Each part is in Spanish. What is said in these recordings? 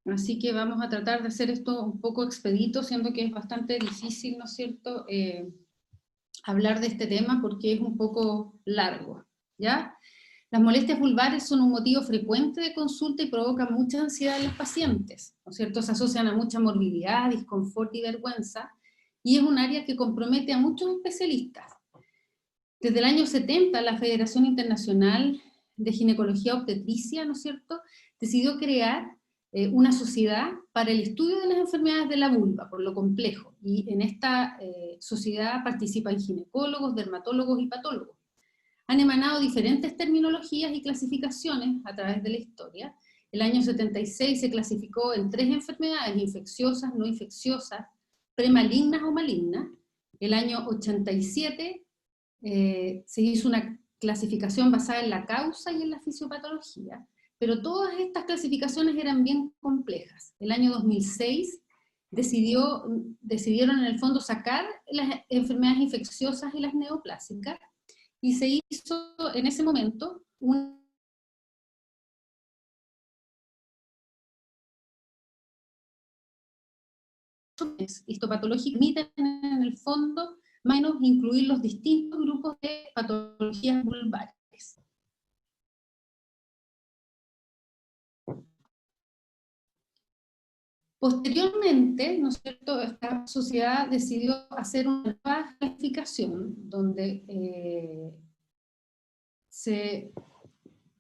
Así que vamos a tratar de hacer esto un poco expedito, siendo que es bastante difícil, ¿no es cierto?, hablar de este tema porque es un poco largo, ¿ya? Las molestias vulvares son un motivo frecuente de consulta y provocan mucha ansiedad en los pacientes, ¿no es cierto? Se asocian a mucha morbilidad, disconfort y vergüenza, y es un área que compromete a muchos especialistas. Desde el año 70, la Federación Internacional de Ginecología Obstetricia, ¿no es cierto?, decidió crear una sociedad para el estudio de las enfermedades de la vulva, por lo complejo, y en esta sociedad participan ginecólogos, dermatólogos y patólogos. Han emanado diferentes terminologías y clasificaciones a través de la historia. El año 76 se clasificó en 3 enfermedades: infecciosas, no infecciosas, premalignas o malignas. El año 87 se hizo una clasificación basada en la causa y en la fisiopatología, pero todas estas clasificaciones eran bien complejas. El año 2006 decidieron en el fondo sacar las enfermedades infecciosas y las neoplásicas, y se hizo en ese momento un histopatológico, permiten en el fondo más o menos incluir los distintos grupos de patologías vulvares. Posteriormente, ¿no es cierto?, esta sociedad decidió hacer una nueva clasificación donde se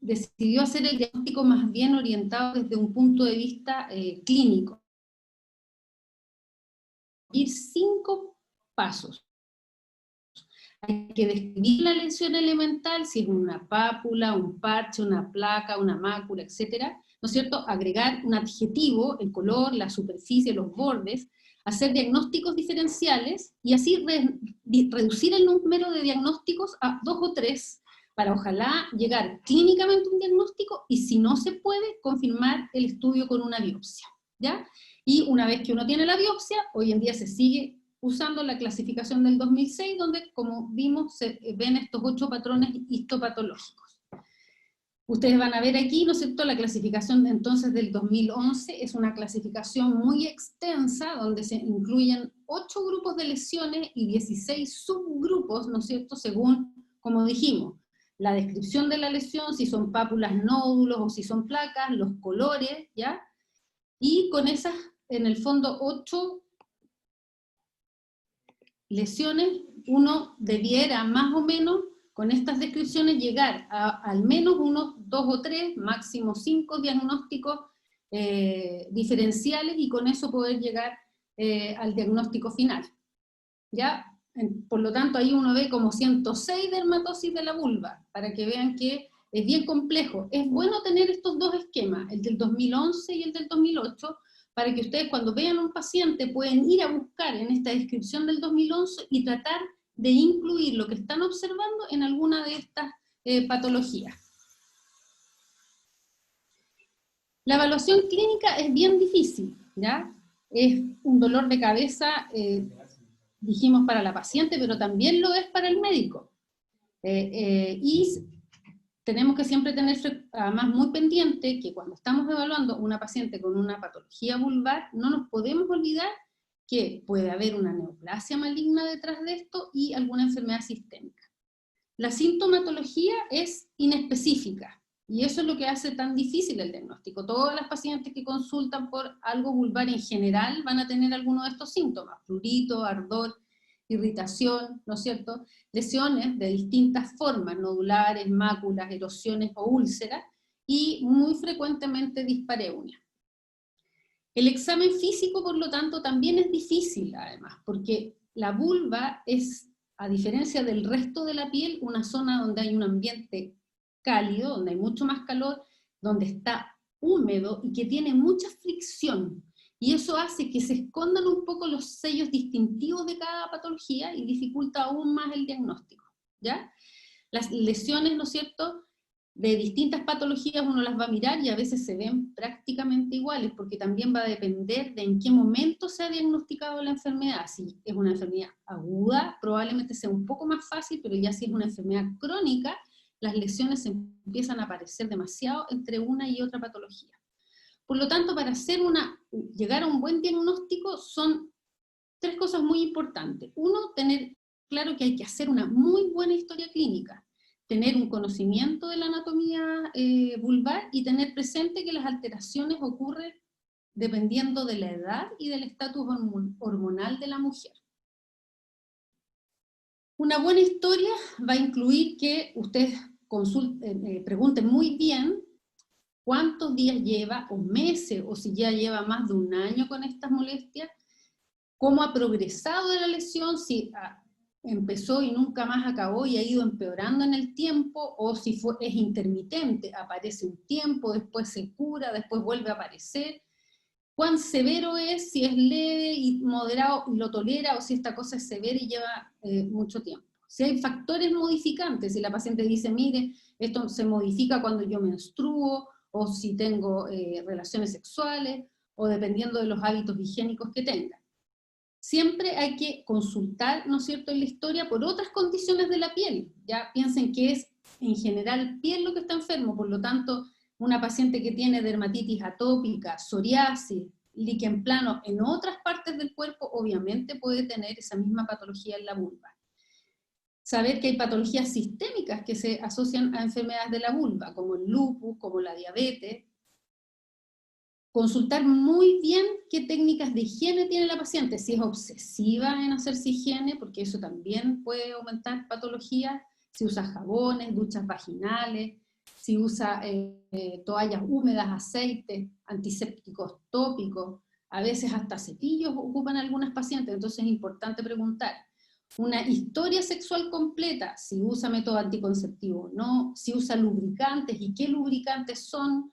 decidió hacer el diagnóstico más bien orientado desde un punto de vista clínico. Ir 5 pasos. Hay que describir la lesión elemental, si es una pápula, un parche, una placa, una mácula, etcétera, ¿no es cierto? Agregar un adjetivo, el color, la superficie, los bordes, hacer diagnósticos diferenciales y así reducir el número de diagnósticos a 2 o 3 para ojalá llegar clínicamente a un diagnóstico y si no se puede, confirmar el estudio con una biopsia, ¿ya? Y una vez que uno tiene la biopsia, hoy en día se sigue usando la clasificación del 2006, donde, como vimos, se ven estos 8 patrones histopatológicos. Ustedes van a ver aquí, ¿no es cierto?, la clasificación entonces del 2011 es una clasificación muy extensa, donde se incluyen 8 grupos de lesiones y 16 subgrupos, ¿no es cierto?, según, como dijimos, la descripción de la lesión, si son pápulas, nódulos o si son placas, los colores, ¿ya? Y con esas, en el fondo, 8 lesiones, uno debiera más o menos, con estas descripciones, llegar a al menos unos 2 o 3, máximo 5 diagnósticos diferenciales y con eso poder llegar al diagnóstico final. ¿Ya? Por lo tanto, ahí uno ve como 106 dermatosis de la vulva, para que vean que es bien complejo. Es bueno tener estos 2 esquemas, el del 2011 y el del 2008, para que ustedes cuando vean a un paciente pueden ir a buscar en esta descripción del 2011 y tratar de incluir lo que están observando en alguna de estas patologías. La evaluación clínica es bien difícil, ¿ya? Es un dolor de cabeza, dijimos, para la paciente, pero también lo es para el médico. Y tenemos que siempre tener, además, muy pendiente que cuando estamos evaluando una paciente con una patología vulvar, no nos podemos olvidar que puede haber una neoplasia maligna detrás de esto y alguna enfermedad sistémica. La sintomatología es inespecífica, y eso es lo que hace tan difícil el diagnóstico. Todas las pacientes que consultan por algo vulvar en general van a tener alguno de estos síntomas: prurito, ardor, irritación, ¿no es cierto? Lesiones de distintas formas, nodulares, máculas, erosiones o úlceras, y muy frecuentemente dispareunia. El examen físico, por lo tanto, también es difícil, además, porque la vulva es, a diferencia del resto de la piel, una zona donde hay un ambiente cálido, donde hay mucho más calor, donde está húmedo y que tiene mucha fricción. Y eso hace que se escondan un poco los sellos distintivos de cada patología y dificulta aún más el diagnóstico, ¿ya? Las lesiones, ¿no es cierto?, de distintas patologías uno las va a mirar y a veces se ven prácticamente iguales, porque también va a depender de en qué momento se ha diagnosticado la enfermedad. Si es una enfermedad aguda, probablemente sea un poco más fácil, pero ya si es una enfermedad crónica, las lesiones empiezan a aparecer demasiado entre una y otra patología. Por lo tanto, para llegar a un buen diagnóstico son 3 cosas muy importantes. Uno, tener claro que hay que hacer una muy buena historia clínica, tener un conocimiento de la anatomía vulvar y tener presente que las alteraciones ocurren dependiendo de la edad y del estatus hormonal de la mujer. Una buena historia va a incluir que ustedes pregunten muy bien cuántos días lleva, o meses, o si ya lleva más de un año con estas molestias, cómo ha progresado de la lesión, si empezó y nunca más acabó y ha ido empeorando en el tiempo, o si es intermitente, aparece un tiempo, después se cura, después vuelve a aparecer. Cuán severo es, si es leve y moderado y lo tolera, o si esta cosa es severa y lleva mucho tiempo. Si hay factores modificantes, si la paciente dice, mire, esto se modifica cuando yo menstruo, o si tengo relaciones sexuales, o dependiendo de los hábitos higiénicos que tenga. Siempre hay que consultar, ¿no es cierto?, en la historia por otras condiciones de la piel. Ya piensen que es en general piel lo que está enfermo, por lo tanto, una paciente que tiene dermatitis atópica, psoriasis, líquen plano en otras partes del cuerpo, obviamente puede tener esa misma patología en la vulva. Saber que hay patologías sistémicas que se asocian a enfermedades de la vulva, como el lupus, como la diabetes. Consultar muy bien qué técnicas de higiene tiene la paciente, si es obsesiva en hacerse higiene, porque eso también puede aumentar patologías, si usa jabones, duchas vaginales, si usa toallas húmedas, aceites, antisépticos tópicos, a veces hasta cepillos ocupan algunas pacientes, entonces es importante preguntar. Una historia sexual completa, si usa método anticonceptivo o no, si usa lubricantes y qué lubricantes son,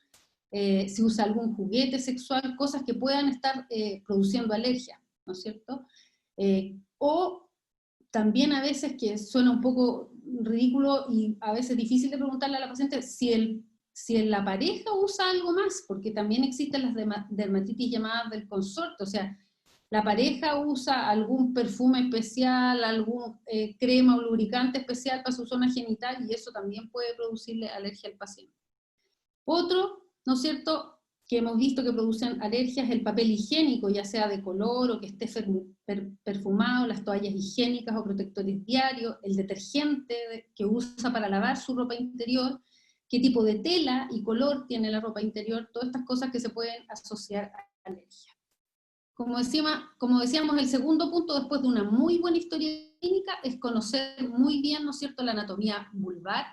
si usa algún juguete sexual, cosas que puedan estar produciendo alergia, ¿no es cierto? O también a veces, que suena un poco ridículo y a veces difícil de preguntarle a la paciente, si la pareja usa algo más, porque también existen las dermatitis llamadas del consorte, o sea, la pareja usa algún perfume especial, algún crema o lubricante especial para su zona genital, y eso también puede producirle alergia al paciente. Otro, ¿no es cierto?, que hemos visto que producen alergias, el papel higiénico, ya sea de color o que esté perfumado, las toallas higiénicas o protectores diarios, el detergente que usa para lavar su ropa interior, qué tipo de tela y color tiene la ropa interior, todas estas cosas que se pueden asociar a alergia. Como decíamos, el segundo punto, después de una muy buena historia clínica, es conocer muy bien, ¿no es cierto?, la anatomía vulvar.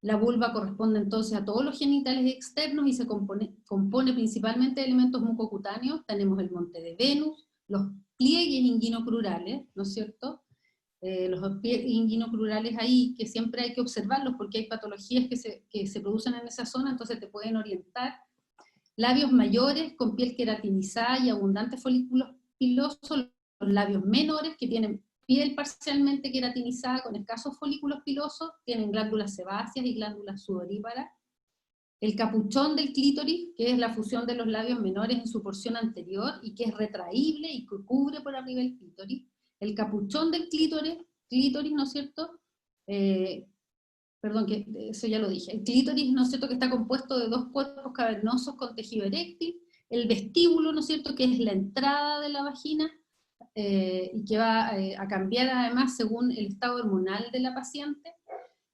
La vulva corresponde entonces a todos los genitales externos y se compone principalmente de elementos mucocutáneos. Tenemos el monte de Venus, los pliegues inguinocrurales, ¿no es cierto? Los pliegues inguinocrurales ahí, que siempre hay que observarlos porque hay patologías que se producen en esa zona, entonces te pueden orientar. Labios mayores con piel queratinizada y abundantes folículos pilosos, los labios menores que tienen piel parcialmente queratinizada con escasos folículos pilosos, tienen glándulas sebáceas y glándulas sudoríparas. El capuchón del clítoris, que es la fusión de los labios menores en su porción anterior y que es retraíble y que cubre por arriba el clítoris. El capuchón del clítoris, ¿no es cierto?, perdón, que eso ya lo dije. El clítoris, ¿no es cierto?, que está compuesto de 2 cuerpos cavernosos con tejido eréctil. El vestíbulo, ¿no es cierto?, que es la entrada de la vagina, y que va a cambiar además según el estado hormonal de la paciente,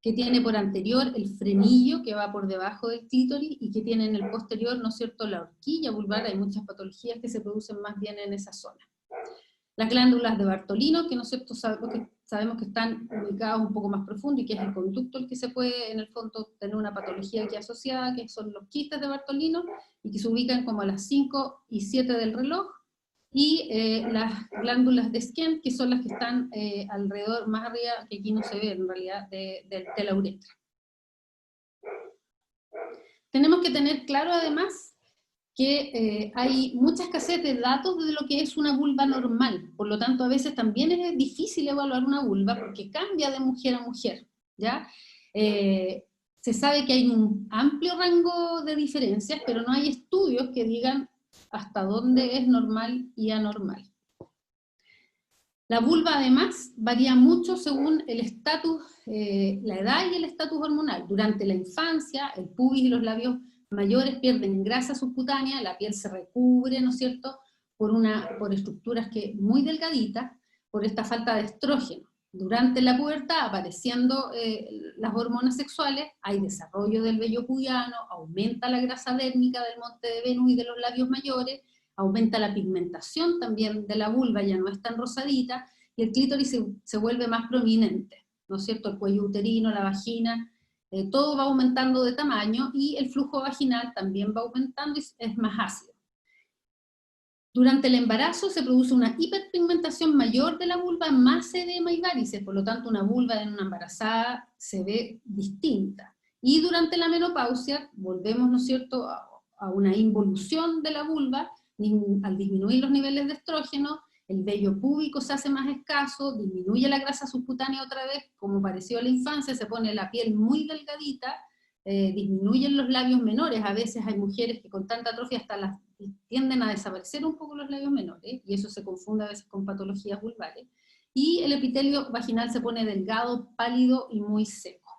que tiene por anterior el frenillo, que va por debajo del clítoris, y que tiene en el posterior, ¿no es cierto?, la horquilla vulvar. Hay muchas patologías que se producen más bien en esa zona. Las glándulas de Bartolino, que, ¿no es cierto?, sabemos que están ubicadas un poco más profundo y que es el conducto el que se puede, en el fondo, tener una patología que asociada, que son los quistes de Bartolino, y que se ubican como a las 5 y 7 del reloj, y las glándulas de Skene, que son las que están alrededor, más arriba, que aquí no se ve en realidad, de la uretra. Tenemos que tener claro además que hay mucha escasez de datos de lo que es una vulva normal, por lo tanto a veces también es difícil evaluar una vulva porque cambia de mujer a mujer, ¿ya? Se sabe que hay un amplio rango de diferencias, pero no hay estudios que digan hasta dónde es normal y anormal. La vulva además varía mucho según el estatus, la edad y el estatus hormonal. Durante la infancia, el pubis y los labios mayores pierden grasa subcutánea, la piel se recubre, ¿no es cierto?, por estructuras muy delgaditas, por esta falta de estrógeno. Durante la pubertad, apareciendo las hormonas sexuales, hay desarrollo del vello pubiano, aumenta la grasa dérmica del monte de Venus y de los labios mayores, aumenta la pigmentación también de la vulva, ya no es tan rosadita, y el clítoris se vuelve más prominente, ¿no es cierto? El cuello uterino, la vagina, todo va aumentando de tamaño, y el flujo vaginal también va aumentando y es más ácido. Durante el embarazo se produce una hiperpigmentación mayor de la vulva, más edema y varices, por lo tanto una vulva en una embarazada se ve distinta. Y durante la menopausia volvemos, ¿no es cierto?, a una involución de la vulva, al disminuir los niveles de estrógeno, el vello púbico se hace más escaso, disminuye la grasa subcutánea otra vez, como pareció a la infancia, se pone la piel muy delgadita, disminuyen los labios menores, a veces hay mujeres que con tanta atrofia hasta tienden a desaparecer un poco los labios menores, y eso se confunde a veces con patologías vulvares, y el epitelio vaginal se pone delgado, pálido y muy seco.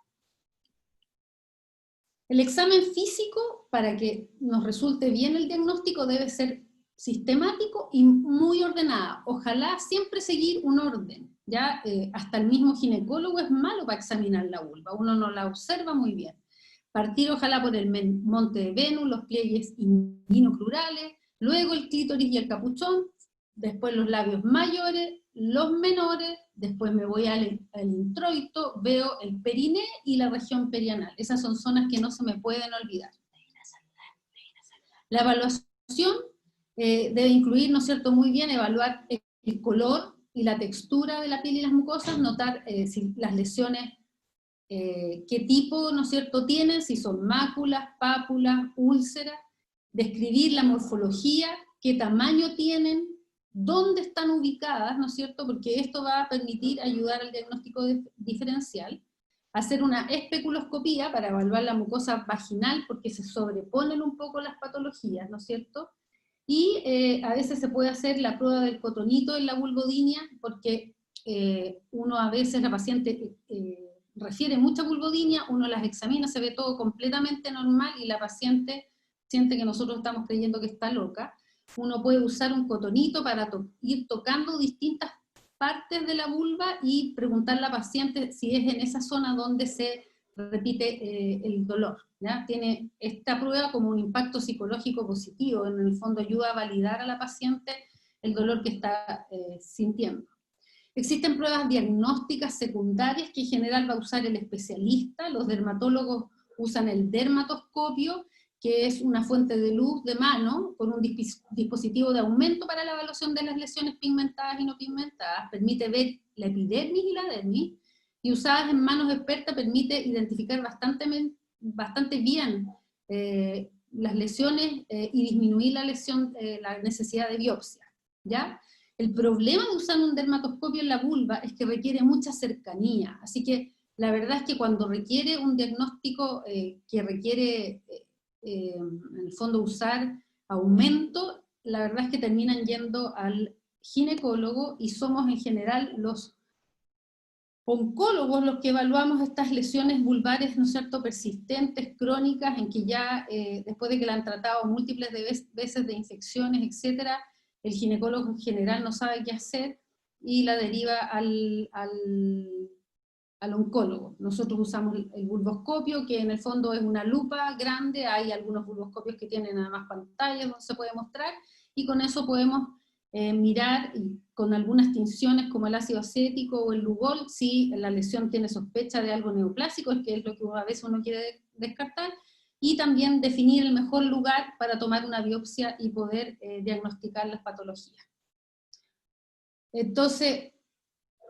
El examen físico, para que nos resulte bien el diagnóstico, debe ser sistemático y muy ordenada. Ojalá siempre seguir un orden, ¿ya? Hasta el mismo ginecólogo es malo para examinar la vulva, uno no la observa muy bien. Partir ojalá por el monte de Venus, los pliegues inguinocrurales, luego el clítoris y el capuchón, después los labios mayores, los menores, después me voy al introito, veo el periné y la región perianal. Esas son zonas que no se me pueden olvidar. La evaluación debe incluir, ¿no es cierto?, muy bien, evaluar el color y la textura de la piel y las mucosas, notar si las lesiones, qué tipo, ¿no es cierto?, tienen, si son máculas, pápulas, úlceras, describir la morfología, qué tamaño tienen, dónde están ubicadas, ¿no es cierto?, porque esto va a permitir ayudar al diagnóstico diferencial, hacer una especuloscopía para evaluar la mucosa vaginal, porque se sobreponen un poco las patologías, ¿no es cierto?, y a veces se puede hacer la prueba del cotonito en la vulvodinia, porque uno a veces, la paciente refiere mucha vulvodinia, uno las examina, se ve todo completamente normal, y la paciente siente que nosotros estamos creyendo que está loca. Uno puede usar un cotonito para ir tocando distintas partes de la vulva y preguntarle a la paciente si es en esa zona donde se repite el dolor, ¿ya? Tiene esta prueba como un impacto psicológico positivo, en el fondo ayuda a validar a la paciente el dolor que está sintiendo. Existen pruebas diagnósticas secundarias que en general va a usar el especialista. Los dermatólogos usan el dermatoscopio, que es una fuente de luz de mano con un dispositivo de aumento para la evaluación de las lesiones pigmentadas y no pigmentadas, permite ver la epidermis y la dermis, y usadas en manos expertas permite identificar bastante bien las lesiones y disminuir la necesidad de biopsia, ¿ya? El problema de usar un dermatoscopio en la vulva es que requiere mucha cercanía, así que la verdad es que cuando requiere un diagnóstico que requiere en el fondo usar aumento, la verdad es que terminan yendo al ginecólogo, y somos en general los oncólogos los que evaluamos estas lesiones vulvares, ¿no es cierto?, persistentes, crónicas, en que ya después de que la han tratado múltiples veces de infecciones, etcétera, el ginecólogo en general no sabe qué hacer y la deriva al oncólogo. Nosotros usamos el vulvoscopio, que en el fondo es una lupa grande, hay algunos vulvoscopios que tienen además pantallas donde se puede mostrar, y con eso podemos mirar con algunas tinciones como el ácido acético o el Lugol, si la lesión tiene sospecha de algo neoplásico, que es lo que a veces uno quiere descartar, y también definir el mejor lugar para tomar una biopsia y poder diagnosticar las patologías. Entonces,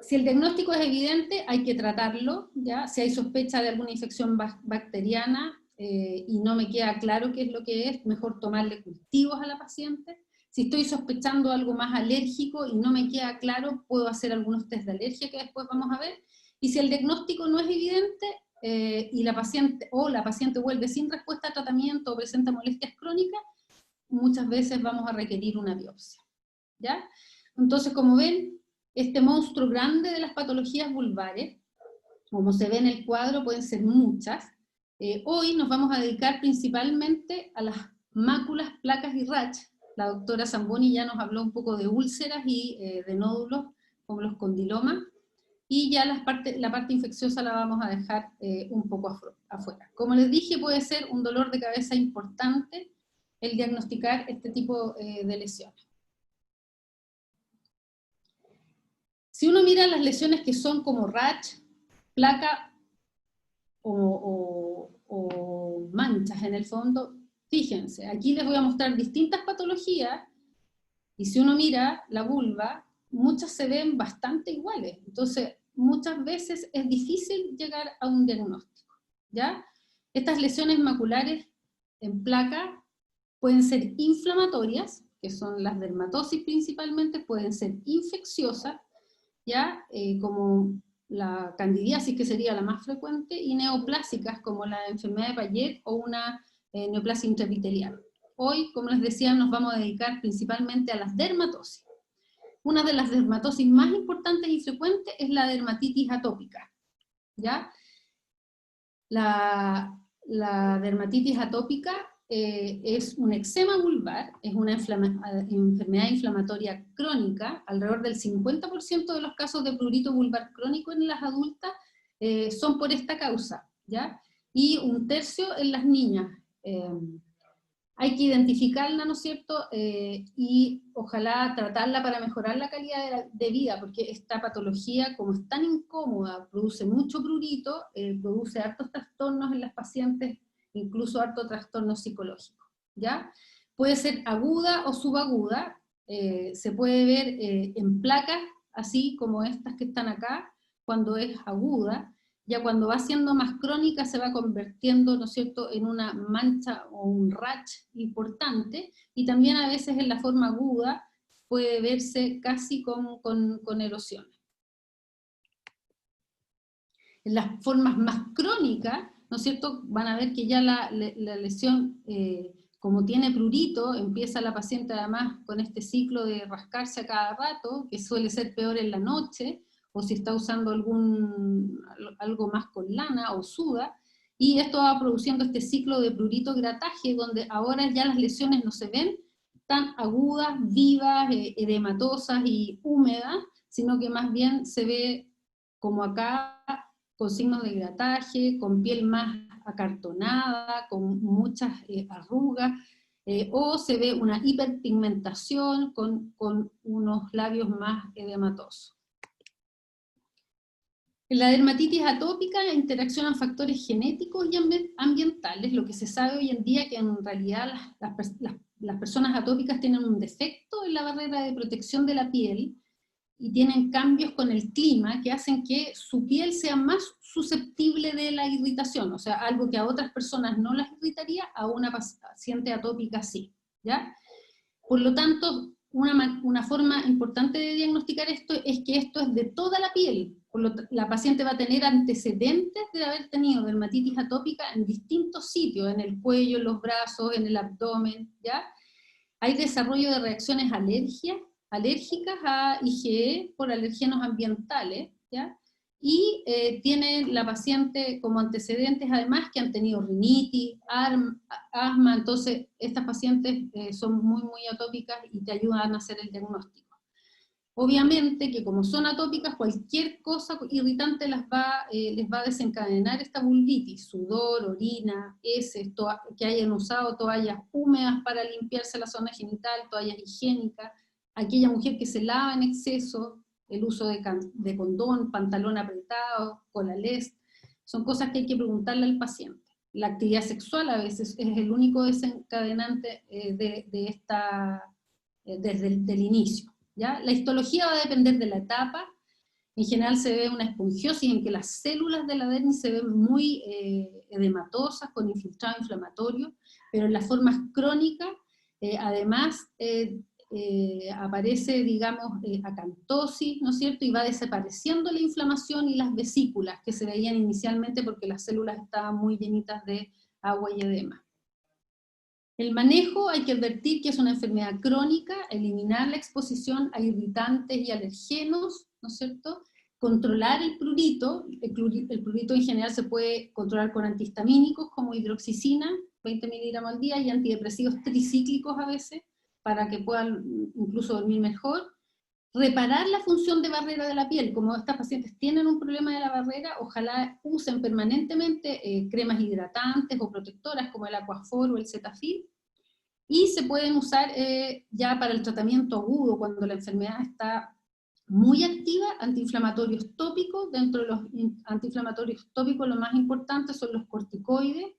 si el diagnóstico es evidente, hay que tratarlo, ¿ya? Si hay sospecha de alguna infección bacteriana y no me queda claro qué es lo que es, mejor tomarle cultivos a la paciente. Si estoy sospechando algo más alérgico y no me queda claro, puedo hacer algunos test de alergia que después vamos a ver. Y si el diagnóstico no es evidente y la paciente vuelve sin respuesta a tratamiento o presenta molestias crónicas, muchas veces vamos a requerir una biopsia, ¿ya? Entonces, como ven, este monstruo grande de las patologías vulvares, como se ve en el cuadro, pueden ser muchas, Hoy nos vamos a dedicar principalmente a las máculas, placas y rash. La doctora Zamboni ya nos habló un poco de úlceras y de nódulos, como los condilomas, y ya la parte infecciosa la vamos a dejar un poco afuera. Como les dije, puede ser un dolor de cabeza importante el diagnosticar este tipo de lesiones. Si uno mira las lesiones que son como rash, placa o manchas en el fondo, fíjense, aquí les voy a mostrar distintas patologías, y si uno mira la vulva, muchas se ven bastante iguales, entonces muchas veces es difícil llegar a un diagnóstico, ¿ya? Estas lesiones maculares en placa pueden ser inflamatorias, que son las dermatosis principalmente, pueden ser infecciosas, ¿ya? Como la candidiasis, que sería la más frecuente, y neoplásicas, como la enfermedad de Payet o una neoplasia intraepitelial. Hoy, como les decía, nos vamos a dedicar principalmente a las dermatosis. Una de las dermatosis más importantes y frecuentes es la dermatitis atópica, ¿ya? La dermatitis atópica es un eczema vulvar, es una enfermedad inflamatoria crónica. Alrededor del 50% de los casos de prurito vulvar crónico en las adultas son por esta causa, ¿ya? Y un tercio en las niñas. Hay que identificarla, ¿no es cierto? Y ojalá tratarla para mejorar la calidad de vida, porque esta patología, como es tan incómoda, produce mucho prurito, produce hartos trastornos en las pacientes, incluso harto trastorno psicológico, ¿ya? Puede ser aguda o subaguda, se puede ver en placas, así como estas que están acá, cuando es aguda. Ya cuando va siendo más crónica se va convirtiendo, ¿no es cierto?, en una mancha o un rash importante, y también a veces en la forma aguda puede verse casi con erosiones. En las formas más crónicas, ¿no es cierto?, van a ver que ya la lesión, como tiene prurito, empieza la paciente además con este ciclo de rascarse a cada rato, que suele ser peor en la noche, o si está usando algo más con lana o suda, y esto va produciendo este ciclo de prurito-grataje, donde ahora ya las lesiones no se ven tan agudas, vivas, edematosas y húmedas, sino que más bien se ve como acá, con signos de grataje, con piel más acartonada, con muchas arrugas, o se ve una hiperpigmentación con unos labios más edematosos. En la dermatitis atópica interaccionan factores genéticos y ambientales. Lo que se sabe hoy en día que en realidad las personas atópicas tienen un defecto en la barrera de protección de la piel y tienen cambios con el clima que hacen que su piel sea más susceptible de la irritación, o sea, algo que a otras personas no las irritaría, a una paciente atópica sí, ¿ya? Por lo tanto, una forma importante de diagnosticar esto es que esto es de toda la piel. La paciente va a tener antecedentes de haber tenido dermatitis atópica en distintos sitios, en el cuello, en los brazos, en el abdomen, ¿ya? Hay desarrollo de reacciones alérgicas a IgE por alergenos ambientales, ¿ya? Y tiene la paciente como antecedentes además que han tenido rinitis, asma, entonces estas pacientes son muy atópicas y te ayudan a hacer el diagnóstico. Obviamente que como son atópicas, cualquier cosa irritante les va a desencadenar esta vulvitis, sudor, orina, heces, que hayan usado toallas húmedas para limpiarse la zona genital, toallas higiénicas, aquella mujer que se lava en exceso, el uso de condón, pantalón apretado, colalés, son cosas que hay que preguntarle al paciente. La actividad sexual a veces es el único desencadenante desde el inicio. ¿Ya? La histología va a depender de la etapa. En general se ve una esponjiosis en que las células de la dermis se ven muy edematosas, con infiltrado inflamatorio, pero en las formas crónicas, además, aparece, digamos, acantosis, ¿no es cierto? Y va desapareciendo la inflamación y las vesículas que se veían inicialmente porque las células estaban muy llenitas de agua y edema. El manejo, hay que advertir que es una enfermedad crónica, eliminar la exposición a irritantes y alergenos, ¿no es cierto? controlar el prurito. El prurito en general se puede controlar con antihistamínicos como hidroxicina, 20 miligramos al día, y antidepresivos tricíclicos a veces, para que puedan incluso dormir mejor. Reparar la función de barrera de la piel. Como estas pacientes tienen un problema de la barrera, ojalá usen permanentemente cremas hidratantes o protectoras como el Aquaphor o el Cetaphil, y se pueden usar ya para el tratamiento agudo, cuando la enfermedad está muy activa, antiinflamatorios tópicos. Dentro de los antiinflamatorios tópicos, los más importantes son los corticoides.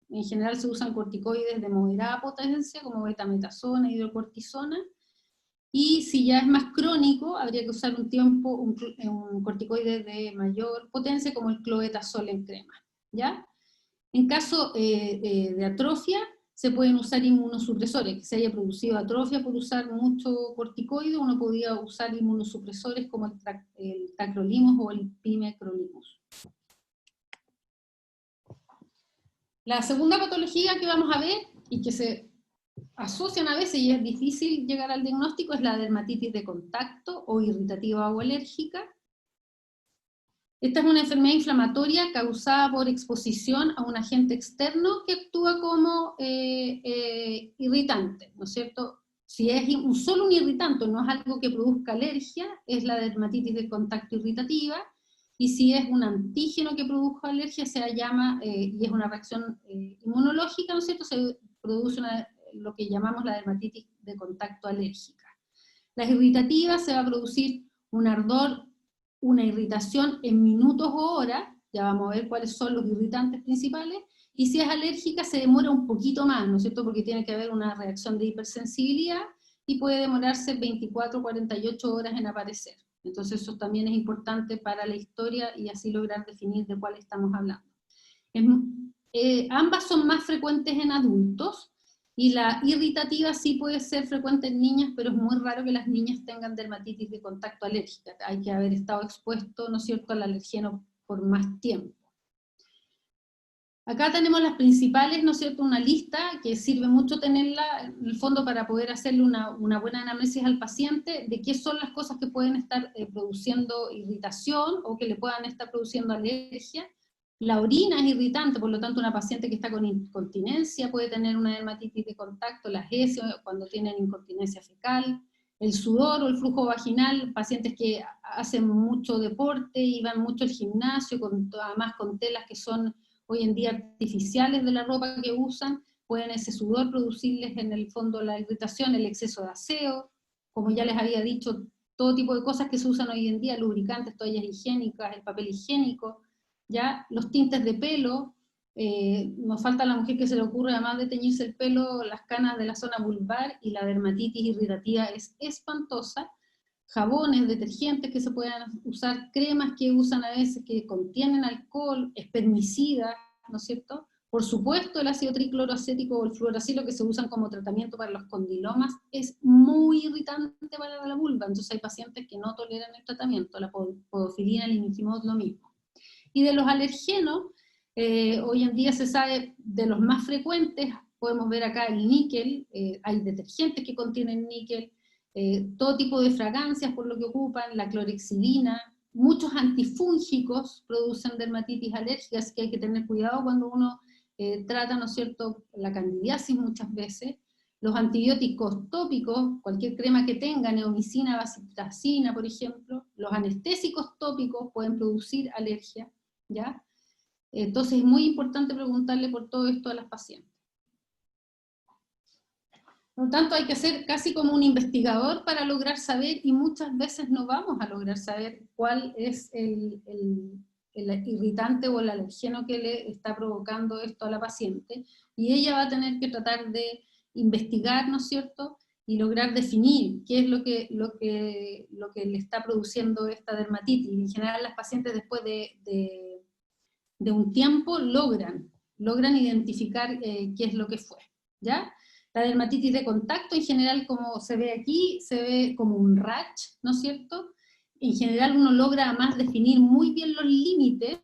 En general se usan corticoides de moderada potencia, como betametasona, hidrocortisona, y si ya es más crónico, habría que usar un corticoide de mayor potencia, como el clobetasol en crema, ¿ya? En caso de atrofia, se pueden usar inmunosupresores. Que se haya producido atrofia por usar mucho corticoide, uno podría usar inmunosupresores como el tacrolimus o el pimecrolimus. La segunda patología que vamos a ver, y que se asocian a veces y es difícil llegar al diagnóstico, es la dermatitis de contacto o irritativa o alérgica. Esta es una enfermedad inflamatoria causada por exposición a un agente externo que actúa como irritante, ¿no es cierto? Si es solo un irritante, no es algo que produzca alergia, es la dermatitis de contacto irritativa, y si es un antígeno que produjo alergia, se llama, y es una reacción inmunológica, ¿no es cierto?, se produce lo que llamamos la dermatitis de contacto alérgica. Las irritativas se va a producir un ardor, una irritación en minutos o horas, ya vamos a ver cuáles son los irritantes principales, y si es alérgica se demora un poquito más, ¿no es cierto?, porque tiene que haber una reacción de hipersensibilidad, y puede demorarse 24 o 48 horas en aparecer. Entonces eso también es importante para la historia, y así lograr definir de cuál estamos hablando. Ambas son más frecuentes en adultos, y la irritativa sí puede ser frecuente en niñas, pero es muy raro que las niñas tengan dermatitis de contacto alérgica. Hay que haber estado expuesto, ¿no es cierto?, al alergeno por más tiempo. Acá tenemos las principales, ¿no es cierto?, una lista que sirve mucho tenerla en el fondo para poder hacerle una buena anamnesis al paciente de qué son las cosas que pueden estar produciendo irritación o que le puedan estar produciendo alergia. La orina es irritante, por lo tanto una paciente que está con incontinencia puede tener una dermatitis de contacto, las heces cuando tienen incontinencia fecal, el sudor o el flujo vaginal, pacientes que hacen mucho deporte y van mucho al gimnasio, además con telas que son hoy en día artificiales de la ropa que usan, pueden ese sudor producirles en el fondo la irritación, el exceso de aseo, como ya les había dicho, todo tipo de cosas que se usan hoy en día, lubricantes, toallas higiénicas, el papel higiénico, ya los tintes de pelo, nos falta a la mujer que se le ocurre, además de teñirse el pelo, las canas de la zona vulvar, y la dermatitis irritativa es espantosa. Jabones, detergentes que se puedan usar, cremas que usan a veces que contienen alcohol, espermicidas, ¿no es cierto? Por supuesto, el ácido tricloroacético o el fluoracilo que se usan como tratamiento para los condilomas es muy irritante para la vulva, entonces hay pacientes que no toleran el tratamiento, la podofilina, el imiquimod, lo mismo. Y de los alergenos, hoy en día se sabe de los más frecuentes, podemos ver acá el níquel, hay detergentes que contienen níquel, todo tipo de fragancias por lo que ocupan, la clorexidina, muchos antifúngicos producen dermatitis alérgica, así que hay que tener cuidado cuando uno trata, ¿no es cierto?, la candidiasis muchas veces. Los antibióticos tópicos, cualquier crema que tenga, neomicina, vancomicina, por ejemplo, los anestésicos tópicos pueden producir alergia, ¿ya? Entonces es muy importante preguntarle por todo esto a las pacientes. Por lo tanto, hay que ser casi como un investigador para lograr saber, y muchas veces no vamos a lograr saber cuál es el irritante o el alergeno que le está provocando esto a la paciente, y ella va a tener que tratar de investigar, ¿no es cierto?, y lograr definir qué es lo que le está produciendo esta dermatitis. En general, las pacientes después de un tiempo logran identificar qué es lo que fue, ¿ya? La dermatitis de contacto, en general, como se ve aquí, se ve como un rash, ¿no es cierto? En general uno logra además definir muy bien los límites,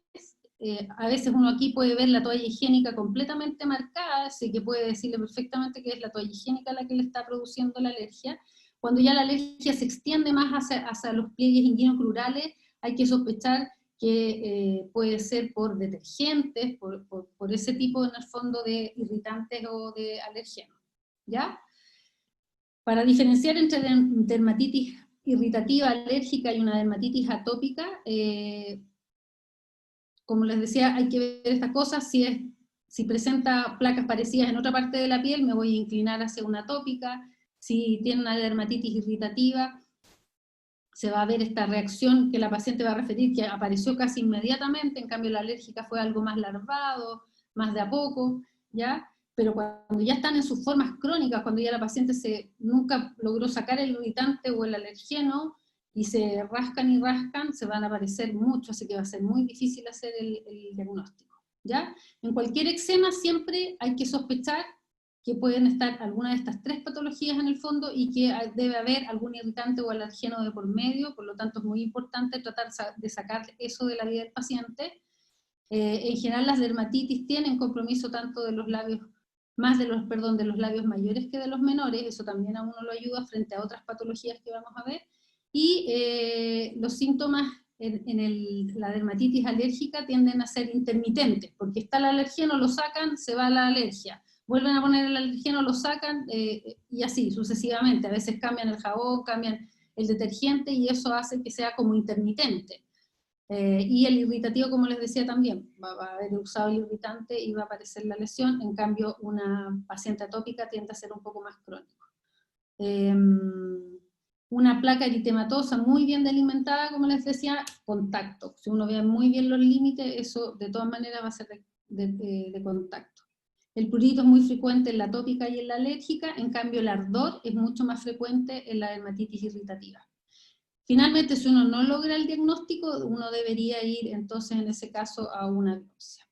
a veces uno aquí puede ver la toalla higiénica completamente marcada, así que puede decirle perfectamente que es la toalla higiénica la que le está produciendo la alergia. Cuando ya la alergia se extiende más hacia los pliegues inguinocrurales, hay que sospechar que puede ser por detergentes, por ese tipo en el fondo de irritantes o de alergenos, ¿ya? Para diferenciar entre dermatitis irritativa alérgica y una dermatitis atópica, como les decía, hay que ver estas cosas. Si presenta placas parecidas en otra parte de la piel, me voy a inclinar hacia una atópica. Si tiene una dermatitis irritativa, se va a ver esta reacción que la paciente va a referir que apareció casi inmediatamente, en cambio la alérgica fue algo más larvado, más de a poco, ¿ya? Pero cuando ya están en sus formas crónicas, cuando ya la paciente nunca logró sacar el irritante o el alergeno, y se rascan y rascan, se van a aparecer mucho, así que va a ser muy difícil hacer el diagnóstico, ¿ya? En cualquier eczema siempre hay que sospechar que pueden estar alguna de estas tres patologías en el fondo y que debe haber algún irritante o alergeno de por medio, por lo tanto es muy importante tratar de sacar eso de la vida del paciente. En general las dermatitis tienen compromiso tanto de los labios, de los labios mayores que de los menores, eso también a uno lo ayuda frente a otras patologías que vamos a ver, y los síntomas la dermatitis alérgica tienden a ser intermitentes, porque está el alergeno, lo sacan, se va la alergia, vuelven a poner el alergeno, lo sacan, y así sucesivamente. A veces cambian el jabón, cambian el detergente, y eso hace que sea como intermitente. Y el irritativo, como les decía también, va a haber usado el irritante y va a aparecer la lesión, en cambio una paciente atópica tiende a ser un poco más crónico. Una placa eritematosa muy bien delimitada, como les decía, contacto. Si uno ve muy bien los límites, eso de todas maneras va a ser de contacto. El prurito es muy frecuente en la atópica y en la alérgica, en cambio el ardor es mucho más frecuente en la dermatitis irritativa. Finalmente, si uno no logra el diagnóstico, uno debería ir entonces en ese caso a una biopsia.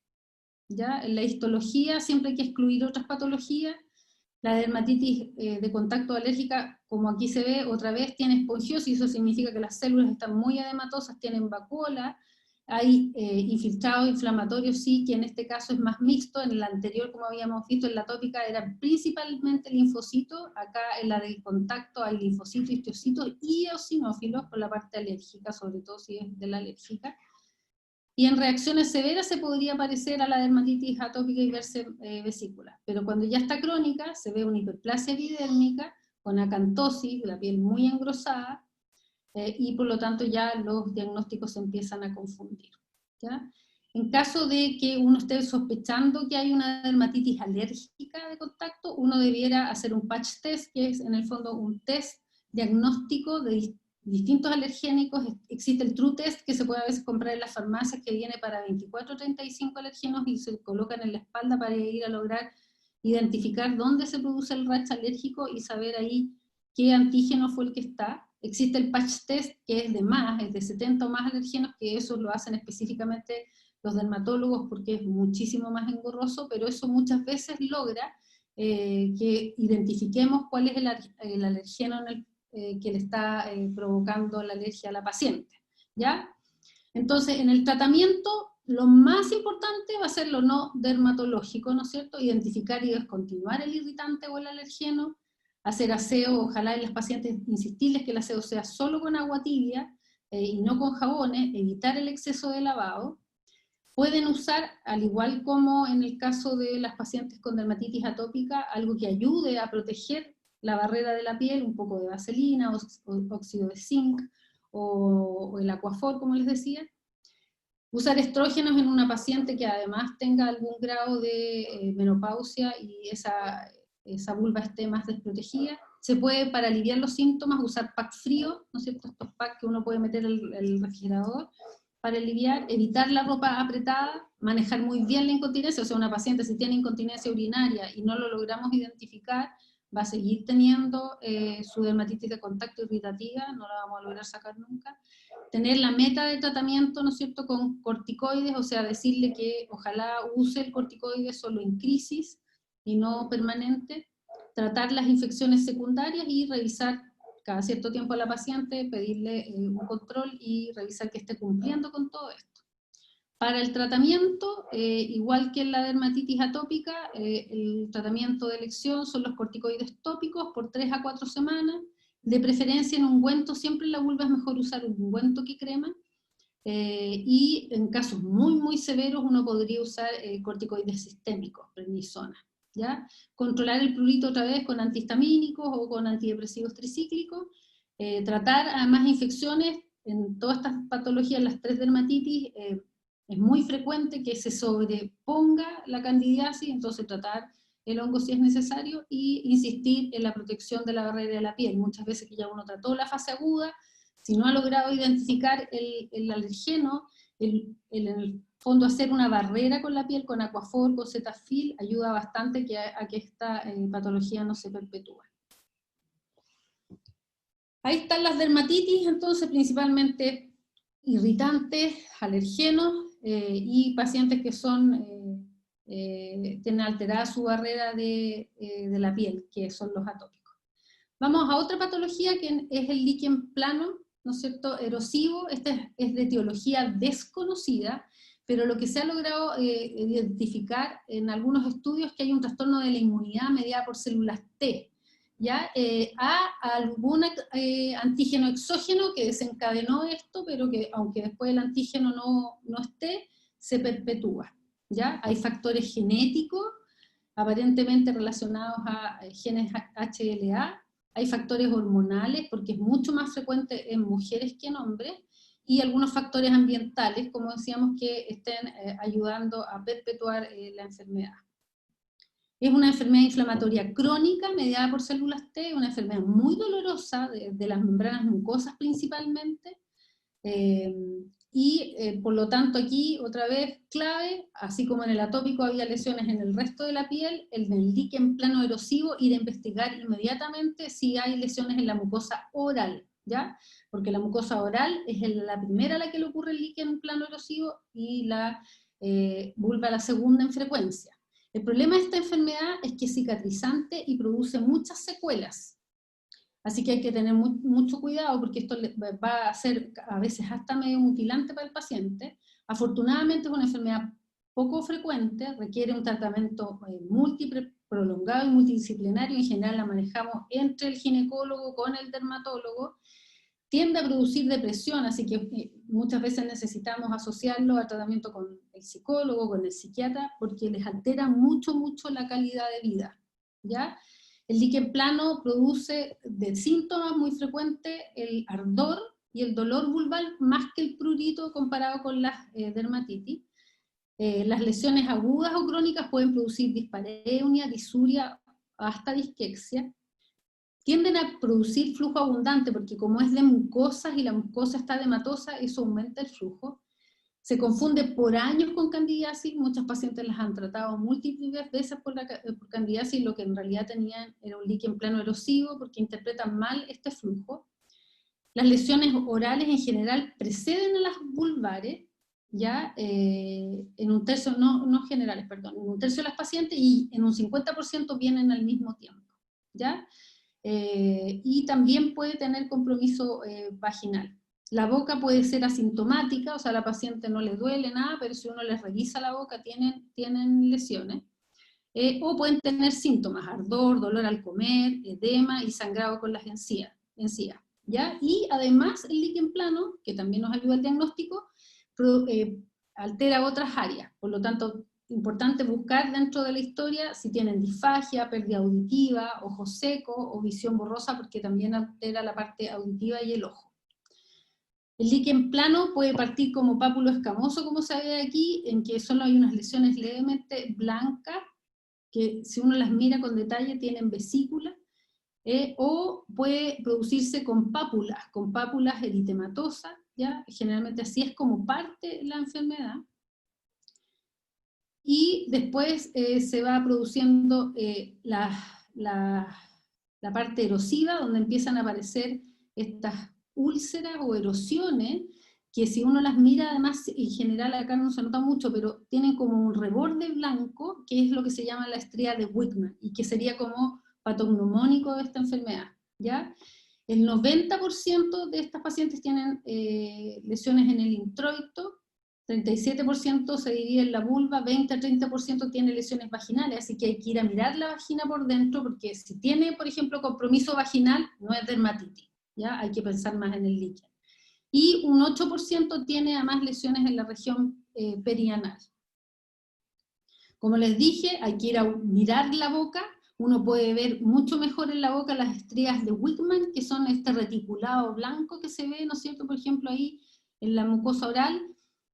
¿Ya? En la histología siempre hay que excluir otras patologías. La dermatitis de contacto alérgica, como aquí se ve, otra vez tiene esponjosis, eso significa que las células están muy edematosas, tienen vacuola, hay infiltrado inflamatorio, sí, que en este caso es más mixto. En el anterior, como habíamos visto, en la atópica era principalmente linfocitos, acá en la del contacto hay linfocitos, histocitos y eosinófilos por la parte alérgica, sobre todo si es de la alérgica. Y en reacciones severas se podría parecer a la dermatitis atópica y verse vesícula, pero cuando ya está crónica se ve una hiperplasia epidérmica con acantosis, la piel muy engrosada, y por lo tanto ya los diagnósticos se empiezan a confundir, ¿ya? En caso de que uno esté sospechando que hay una dermatitis alérgica de contacto, uno debiera hacer un patch test, que es en el fondo un test diagnóstico de distintos alergénicos. Existe el True Test, que se puede a veces comprar en las farmacias, que viene para 24 o 35 alergenos y se colocan en la espalda para ir a lograr identificar dónde se produce el rash alérgico y saber ahí qué antígeno fue el que está. Existe el patch test, que es de 70 o más alergenos, que eso lo hacen específicamente los dermatólogos porque es muchísimo más engorroso, pero eso muchas veces logra que identifiquemos cuál es el alergeno que le está provocando la alergia a la paciente, ¿ya? Entonces, en el tratamiento, lo más importante va a ser lo no dermatológico, ¿no es cierto? Identificar y descontinuar el irritante o el alergeno, hacer aseo, ojalá en las pacientes insistirles que el aseo sea solo con agua tibia y no con jabones, evitar el exceso de lavado. Pueden usar, al igual como en el caso de las pacientes con dermatitis atópica, algo que ayude a proteger la barrera de la piel, un poco de vaselina, óxido de zinc, o el Aquaphor, como les decía. Usar estrógenos en una paciente que además tenga algún grado de menopausia y esa vulva esté más desprotegida. Se puede, para aliviar los síntomas, usar pack frío, ¿no es cierto? Estos packs que uno puede meter en el refrigerador para aliviar, evitar la ropa apretada, manejar muy bien la incontinencia. O sea, una paciente si tiene incontinencia urinaria y no lo logramos identificar, va a seguir teniendo su dermatitis de contacto irritativa, no la vamos a lograr sacar nunca. Tener la meta de tratamiento, ¿no es cierto?, con corticoides, o sea, decirle que ojalá use el corticoide solo en crisis y no permanente. Tratar las infecciones secundarias y revisar cada cierto tiempo a la paciente, pedirle un control y revisar que esté cumpliendo con todo esto. Para el tratamiento, igual que en la dermatitis atópica, el tratamiento de elección son los corticoides tópicos por 3 a 4 semanas, de preferencia en ungüento. Siempre en la vulva es mejor usar un ungüento que crema. y en casos muy, muy severos uno podría usar corticoides sistémicos, prednisona, ¿ya? Controlar el prurito otra vez con antihistamínicos o con antidepresivos tricíclicos, tratar además infecciones en todas estas patologías, las 3 dermatitis, es muy frecuente que se sobreponga la candidiasis, entonces tratar el hongo si es necesario, y insistir en la protección de la barrera de la piel. Muchas veces que ya uno trató la fase aguda, si no ha logrado identificar el alergeno, en el fondo hacer una barrera con la piel, con Aquaphor, con Cetaphil, ayuda bastante a que esta patología no se perpetúe. Ahí están las dermatitis, entonces principalmente irritantes, alergenos, y pacientes que tienen alterada su barrera de la piel, que son los atópicos. Vamos a otra patología que es el líquen plano, ¿no es cierto?, erosivo. Este es de etiología desconocida, pero lo que se ha logrado identificar en algunos estudios es que hay un trastorno de la inmunidad mediada por células T, ¿ya? A algún antígeno exógeno que desencadenó esto, pero que aunque después el antígeno no esté, se perpetúa, ¿ya? Hay factores genéticos aparentemente relacionados a genes HLA, hay factores hormonales, porque es mucho más frecuente en mujeres que en hombres, y algunos factores ambientales, como decíamos, que estén ayudando a perpetuar la enfermedad. Es una enfermedad inflamatoria crónica mediada por células T, una enfermedad muy dolorosa de las membranas mucosas principalmente, por lo tanto aquí otra vez clave, así como en el atópico había lesiones en el resto de la piel, el del líquen plano erosivo, ir a investigar inmediatamente si hay lesiones en la mucosa oral, ¿ya? Porque la mucosa oral es la primera a la que le ocurre el líquen plano erosivo y la vulva la segunda en frecuencia. El problema de esta enfermedad es que es cicatrizante y produce muchas secuelas. Así que hay que tener mucho cuidado porque esto va a ser a veces hasta medio mutilante para el paciente. Afortunadamente es una enfermedad poco frecuente, requiere un tratamiento múltiple, prolongado y multidisciplinario. En general la manejamos entre el ginecólogo con el dermatólogo. Tiende a producir depresión, así que muchas veces necesitamos asociarlo al tratamiento con el psicólogo, con el psiquiatra, porque les altera mucho, mucho la calidad de vida, ¿ya? El líquen plano produce de síntomas muy frecuentes el ardor y el dolor vulval más que el prurito comparado con las dermatitis. Las lesiones agudas o crónicas pueden producir dispareunia, disuria, hasta disquexia. Tienden a producir flujo abundante porque como es de mucosas y la mucosa está edematosa, eso aumenta el flujo. Se confunde por años con candidiasis, muchos pacientes las han tratado múltiples veces por candidiasis, lo que en realidad tenían era un líquen plano erosivo porque interpretan mal este flujo. Las lesiones orales en general preceden a las vulvares, ya en un tercio, no generales, perdón, en un tercio de las pacientes y en un 50% vienen al mismo tiempo, ¿ya? Y también puede tener compromiso vaginal. La boca puede ser asintomática, o sea, a la paciente no le duele nada, pero si uno les revisa la boca tienen lesiones. O pueden tener síntomas, ardor, dolor al comer, edema y sangrado con las encías, ¿ya? Y además el líquen plano, que también nos ayuda al diagnóstico, altera otras áreas, por lo tanto, importante buscar dentro de la historia si tienen disfagia, pérdida auditiva, ojo seco o visión borrosa, porque también altera la parte auditiva y el ojo. El líquen plano puede partir como pápulo escamoso, como se ve aquí, en que solo hay unas lesiones levemente blancas, que si uno las mira con detalle tienen vesícula, o puede producirse con pápulas eritematosas, ¿ya? Generalmente así es como parte la enfermedad. Y después se va produciendo la parte erosiva, donde empiezan a aparecer estas úlceras o erosiones, que si uno las mira, además, en general acá no se nota mucho, pero tienen como un reborde blanco, que es lo que se llama la estría de Wickman, y que sería como patognomónico de esta enfermedad, ¿ya? El 90% de estas pacientes tienen lesiones en el introito, 37% se divide en la vulva, 20 a 30% tiene lesiones vaginales, así que hay que ir a mirar la vagina por dentro, porque si tiene, por ejemplo, compromiso vaginal, no es dermatitis, ¿ya? Hay que pensar más en el líquen. y un 8% tiene además lesiones en la región perianal. Como les dije, hay que ir a mirar la boca. Uno puede ver mucho mejor en la boca las estrías de Wickman, que son este reticulado blanco que se ve, ¿no es cierto?, por ejemplo, ahí en la mucosa oral,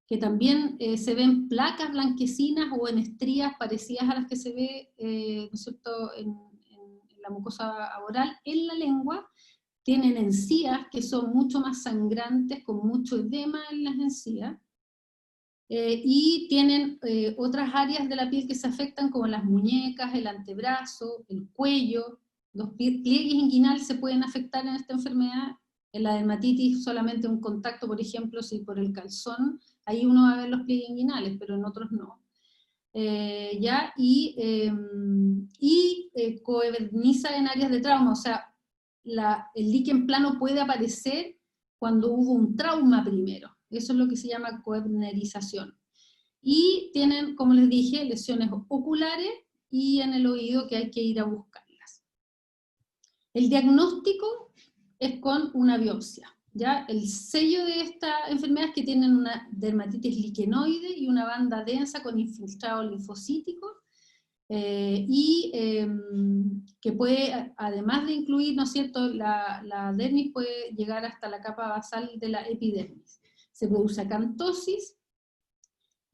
que también se ven placas blanquecinas o en estrías parecidas a las que se ve, ¿no es cierto?, en la mucosa oral. En la lengua tienen encías que son mucho más sangrantes, con mucho edema en las encías, y tienen otras áreas de la piel que se afectan, como las muñecas, el antebrazo, el cuello. Los pliegues inguinales se pueden afectar en esta enfermedad. En la dermatitis solamente un contacto, por ejemplo, si por el calzón, ahí uno va a ver los pliegues inguinales, pero en otros no. Coeverniza en áreas de trauma, o sea, el líquen plano puede aparecer cuando hubo un trauma primero. Eso es lo que se llama coevnerización. Y tienen, como les dije, lesiones oculares y en el oído que hay que ir a buscarlas. El diagnóstico es con una biopsia. ¿Ya? El sello de esta enfermedad es que tienen una dermatitis liquenoide y una banda densa con infiltrado linfocítico, que puede, además de incluir, ¿no es cierto?, la dermis, puede llegar hasta la capa basal de la epidermis. Se produce acantosis,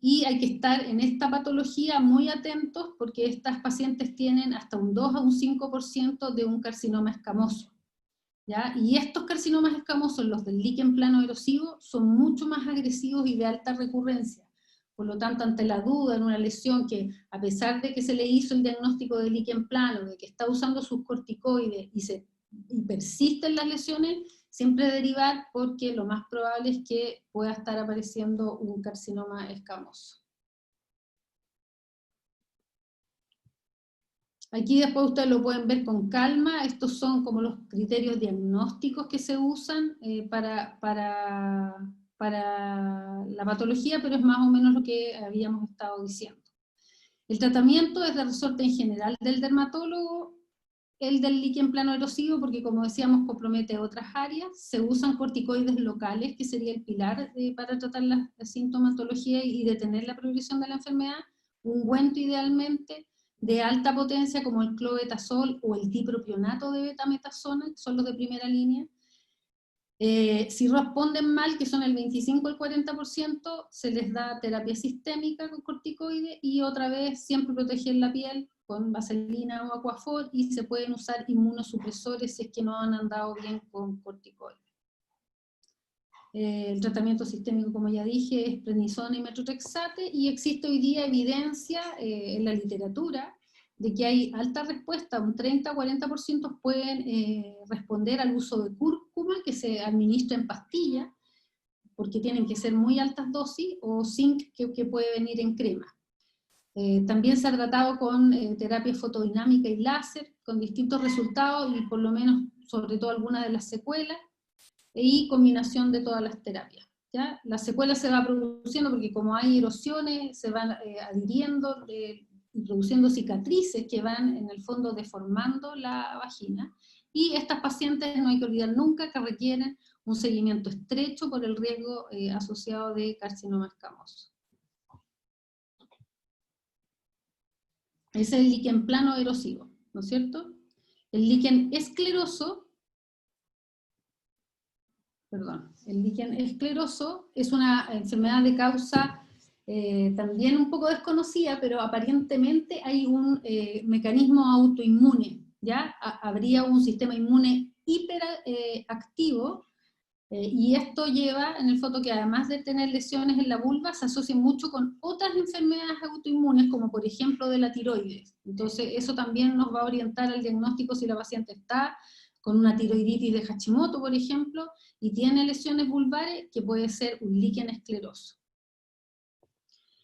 y hay que estar en esta patología muy atentos porque estas pacientes tienen hasta un 2 a un 5% de un carcinoma escamoso. ¿Ya? Y estos carcinomas escamosos, los del líquen plano erosivo, son mucho más agresivos y de alta recurrencia. Por lo tanto, ante la duda en una lesión que, a pesar de que se le hizo el diagnóstico de líquen plano, de que está usando sus corticoides y persisten las lesiones, siempre derivar, porque lo más probable es que pueda estar apareciendo un carcinoma escamoso. Aquí después ustedes lo pueden ver con calma. Estos son como los criterios diagnósticos que se usan para la patología, pero es más o menos lo que habíamos estado diciendo. El tratamiento es de resorte en general del dermatólogo, el del líquen plano erosivo, porque como decíamos compromete otras áreas. Se usan corticoides locales, que sería el pilar para tratar la sintomatología y detener la progresión de la enfermedad. Ungüento idealmente, de alta potencia como el clobetasol o el dipropionato de betametasona, que son los de primera línea. Si responden mal, que son el 25 al 40%, se les da terapia sistémica con corticoides y otra vez siempre proteger la piel con vaselina o aquafor, y se pueden usar inmunosupresores si es que no han andado bien con corticoides. El tratamiento sistémico, como ya dije, es prednisona y metotrexate, y existe hoy día evidencia en la literatura de que hay alta respuesta, un 30-40% pueden responder al uso de cúrcuma, que se administra en pastilla, porque tienen que ser muy altas dosis, o zinc, que puede venir en crema. También se ha tratado con terapia fotodinámica y láser, con distintos resultados, y por lo menos, sobre todo algunas de las secuelas, y combinación de todas las terapias. ¿Ya? La secuela se va produciendo porque como hay erosiones, se van adhiriendo y produciendo cicatrices que van en el fondo deformando la vagina, y estas pacientes no hay que olvidar nunca que requieren un seguimiento estrecho por el riesgo asociado de carcinoma escamoso. Ese es el líquen plano erosivo, ¿no es cierto? El líquen escleroso, el líquen escleroso es una enfermedad de causa también un poco desconocida, pero aparentemente hay un mecanismo autoinmune, ¿ya? Habría un sistema inmune hiperactivo, y esto lleva, en el fondo, que además de tener lesiones en la vulva, se asocia mucho con otras enfermedades autoinmunes, como por ejemplo de la tiroides. Entonces eso también nos va a orientar al diagnóstico si la paciente está con una tiroiditis de Hashimoto, por ejemplo, y tiene lesiones vulvares, que puede ser un líquen escleroso.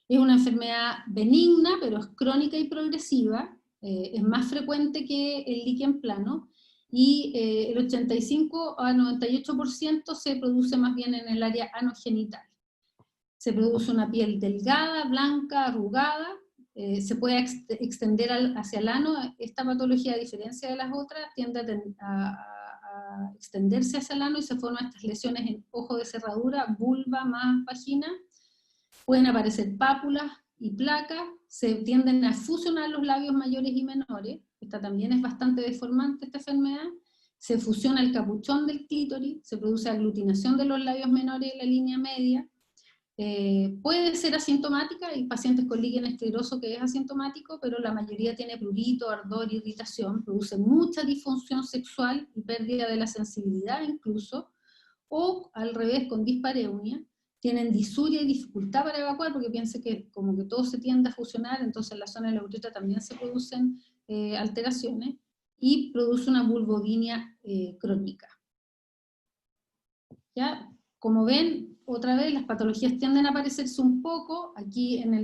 Es una enfermedad benigna, pero es crónica y progresiva, es más frecuente que el líquen plano, y el 85 a 98% se produce más bien en el área anogenital. Se produce una piel delgada, blanca, arrugada, se puede extender hacia el ano. Esta patología, a diferencia de las otras, tiende a a extenderse hacia el ano y se forman estas lesiones en ojo de cerradura, vulva más vagina. Pueden aparecer pápulas y placas, se tienden a fusionar los labios mayores y menores, esta también es bastante deformante esta enfermedad, se fusiona el capuchón del clítoris, se produce aglutinación de los labios menores en la línea media, puede ser asintomática, hay pacientes con líquen escleroso que es asintomático, pero la mayoría tiene prurito, ardor, irritación, produce mucha disfunción sexual y pérdida de la sensibilidad incluso, o al revés con dispareunia, tienen disuria y dificultad para evacuar, porque piensen que como que todo se tiende a fusionar, entonces en la zona de la uretra también se producen alteraciones, y produce una vulvodynia crónica. ¿Ya? Como ven, otra vez las patologías tienden a parecerse un poco, aquí en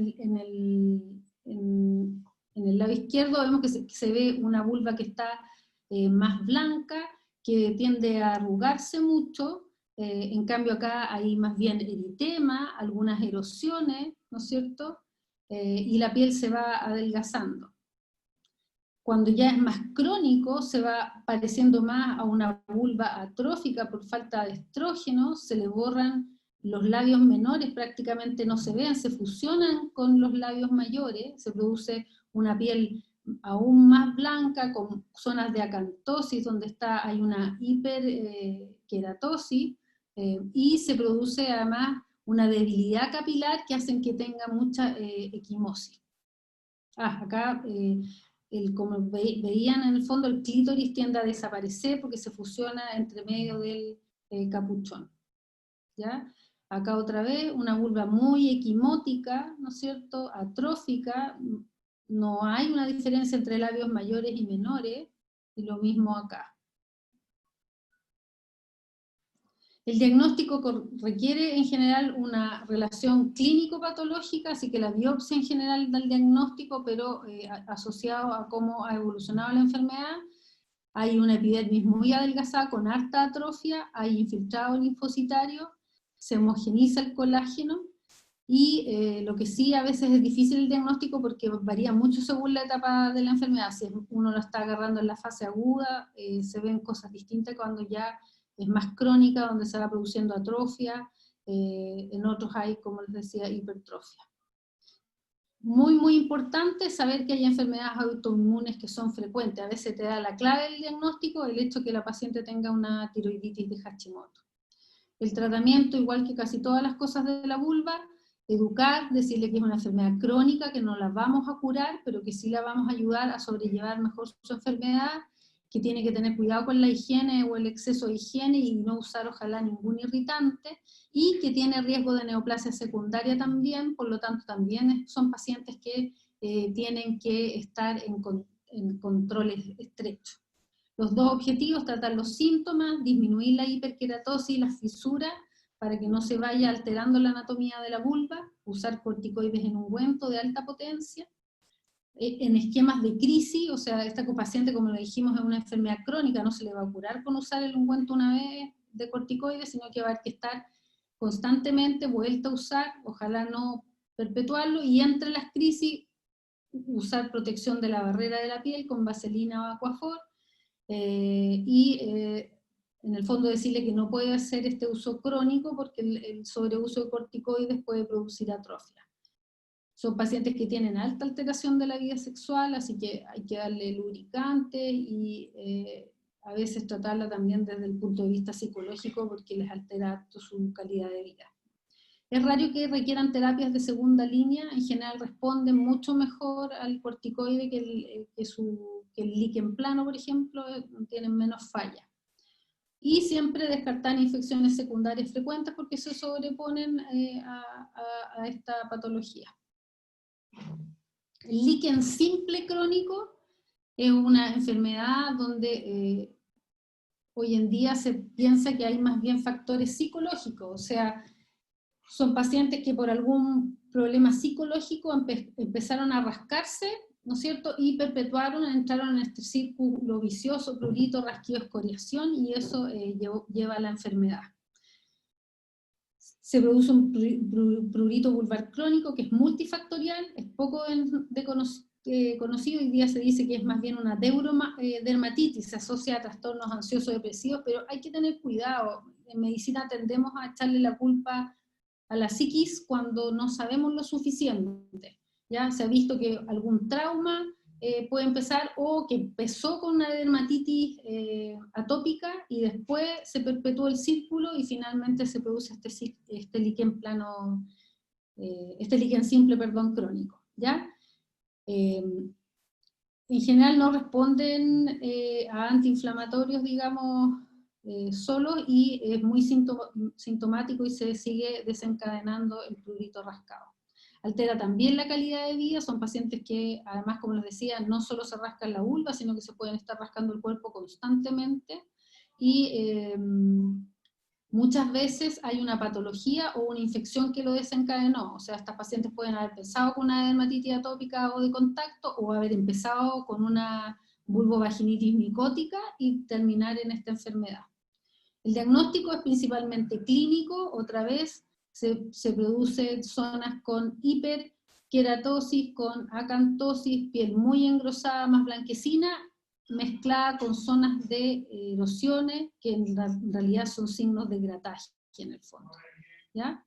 el lado izquierdo vemos que se ve una vulva que está más blanca, que tiende a arrugarse mucho, en cambio acá hay más bien eritema, algunas erosiones, ¿no es cierto? Y la piel se va adelgazando. Cuando ya es más crónico, se va pareciendo más a una vulva atrófica por falta de estrógeno, se le borran los labios menores, prácticamente no se ven, se fusionan con los labios mayores, se produce una piel aún más blanca, con zonas de acantosis, donde hay una hiperkeratosis, y se produce además una debilidad capilar que hacen que tenga mucha equimosis. Acá... como veían en el fondo, el clítoris tiende a desaparecer porque se fusiona entre medio del capuchón. ¿Ya? Acá otra vez, una vulva muy equimótica, ¿no es cierto?, atrófica, no hay una diferencia entre labios mayores y menores, y lo mismo acá. El diagnóstico requiere en general una relación clínico-patológica, así que la biopsia en general da el diagnóstico, pero asociado a cómo ha evolucionado la enfermedad. Hay una epidermis muy adelgazada con harta atrofia, hay infiltrado linfocitario, se homogeniza el colágeno, y lo que sí a veces es difícil el diagnóstico porque varía mucho según la etapa de la enfermedad. Si uno lo está agarrando en la fase aguda, se ven cosas distintas cuando ya es más crónica, donde se va produciendo atrofia, en otros hay, como les decía, hipertrofia. Muy, muy importante saber que hay enfermedades autoinmunes que son frecuentes. A veces te da la clave del diagnóstico el hecho de que la paciente tenga una tiroiditis de Hashimoto. El tratamiento, igual que casi todas las cosas de la vulva, educar, decirle que es una enfermedad crónica, que no la vamos a curar, pero que sí la vamos a ayudar a sobrellevar mejor su enfermedad, que tiene que tener cuidado con la higiene o el exceso de higiene y no usar ojalá ningún irritante, y que tiene riesgo de neoplasia secundaria también, por lo tanto también son pacientes que tienen que estar en controles estrechos. Los dos objetivos: tratar los síntomas, disminuir la hiperkeratosis y las fisuras para que no se vaya alterando la anatomía de la vulva, usar corticoides en ungüento de alta potencia, en esquemas de crisis, o sea, esta paciente, como lo dijimos, es una enfermedad crónica, no se le va a curar con usar el ungüento una vez de corticoides, sino que va a haber que estar constantemente vuelta a usar, ojalá no perpetuarlo, y entre las crisis usar protección de la barrera de la piel con vaselina o aquaphor, en el fondo decirle que no puede hacer este uso crónico porque el sobreuso de corticoides puede producir atrofia. Son pacientes que tienen alta alteración de la vida sexual, así que hay que darle lubricante y a veces tratarla también desde el punto de vista psicológico porque les altera su calidad de vida. Es raro que requieran terapias de segunda línea, en general responden mucho mejor al corticoide que el líquen plano, por ejemplo, tienen menos falla. Y siempre descartar infecciones secundarias frecuentes porque se sobreponen a esta patología. El líquen simple crónico es una enfermedad donde hoy en día se piensa que hay más bien factores psicológicos, o sea, son pacientes que por algún problema psicológico empezaron a rascarse, ¿no es cierto?, y entraron en este círculo vicioso, prurito, rasquillo, escoriación, y eso lleva a la enfermedad. Se produce un prurito vulvar crónico que es multifactorial, es poco conocido, hoy día se dice que es más bien una dermatitis, se asocia a trastornos ansiosos depresivos, pero hay que tener cuidado. En medicina tendemos a echarle la culpa a la psiquis cuando no sabemos lo suficiente. ¿Ya? Se ha visto que algún trauma puede empezar, o que empezó con una dermatitis atópica y después se perpetuó el círculo y finalmente se produce este líquen plano, este líquen simple, perdón, crónico. ¿Ya? En general no responden a antiinflamatorios, digamos, solos, y es muy sintomático y se sigue desencadenando el prurito rascado. Altera también la calidad de vida, son pacientes que además, como les decía, no solo se rascan la vulva, sino que se pueden estar rascando el cuerpo constantemente, y muchas veces hay una patología o una infección que lo desencadenó. O sea, estas pacientes pueden haber empezado con una dermatitis atópica o de contacto, o haber empezado con una vulvovaginitis micótica y terminar en esta enfermedad. El diagnóstico es principalmente clínico. Otra vez se producen zonas con hiperkeratosis, con acantosis, piel muy engrosada, más blanquecina, mezclada con zonas de erosiones, que en realidad son signos de grataje en el fondo. ¿Ya?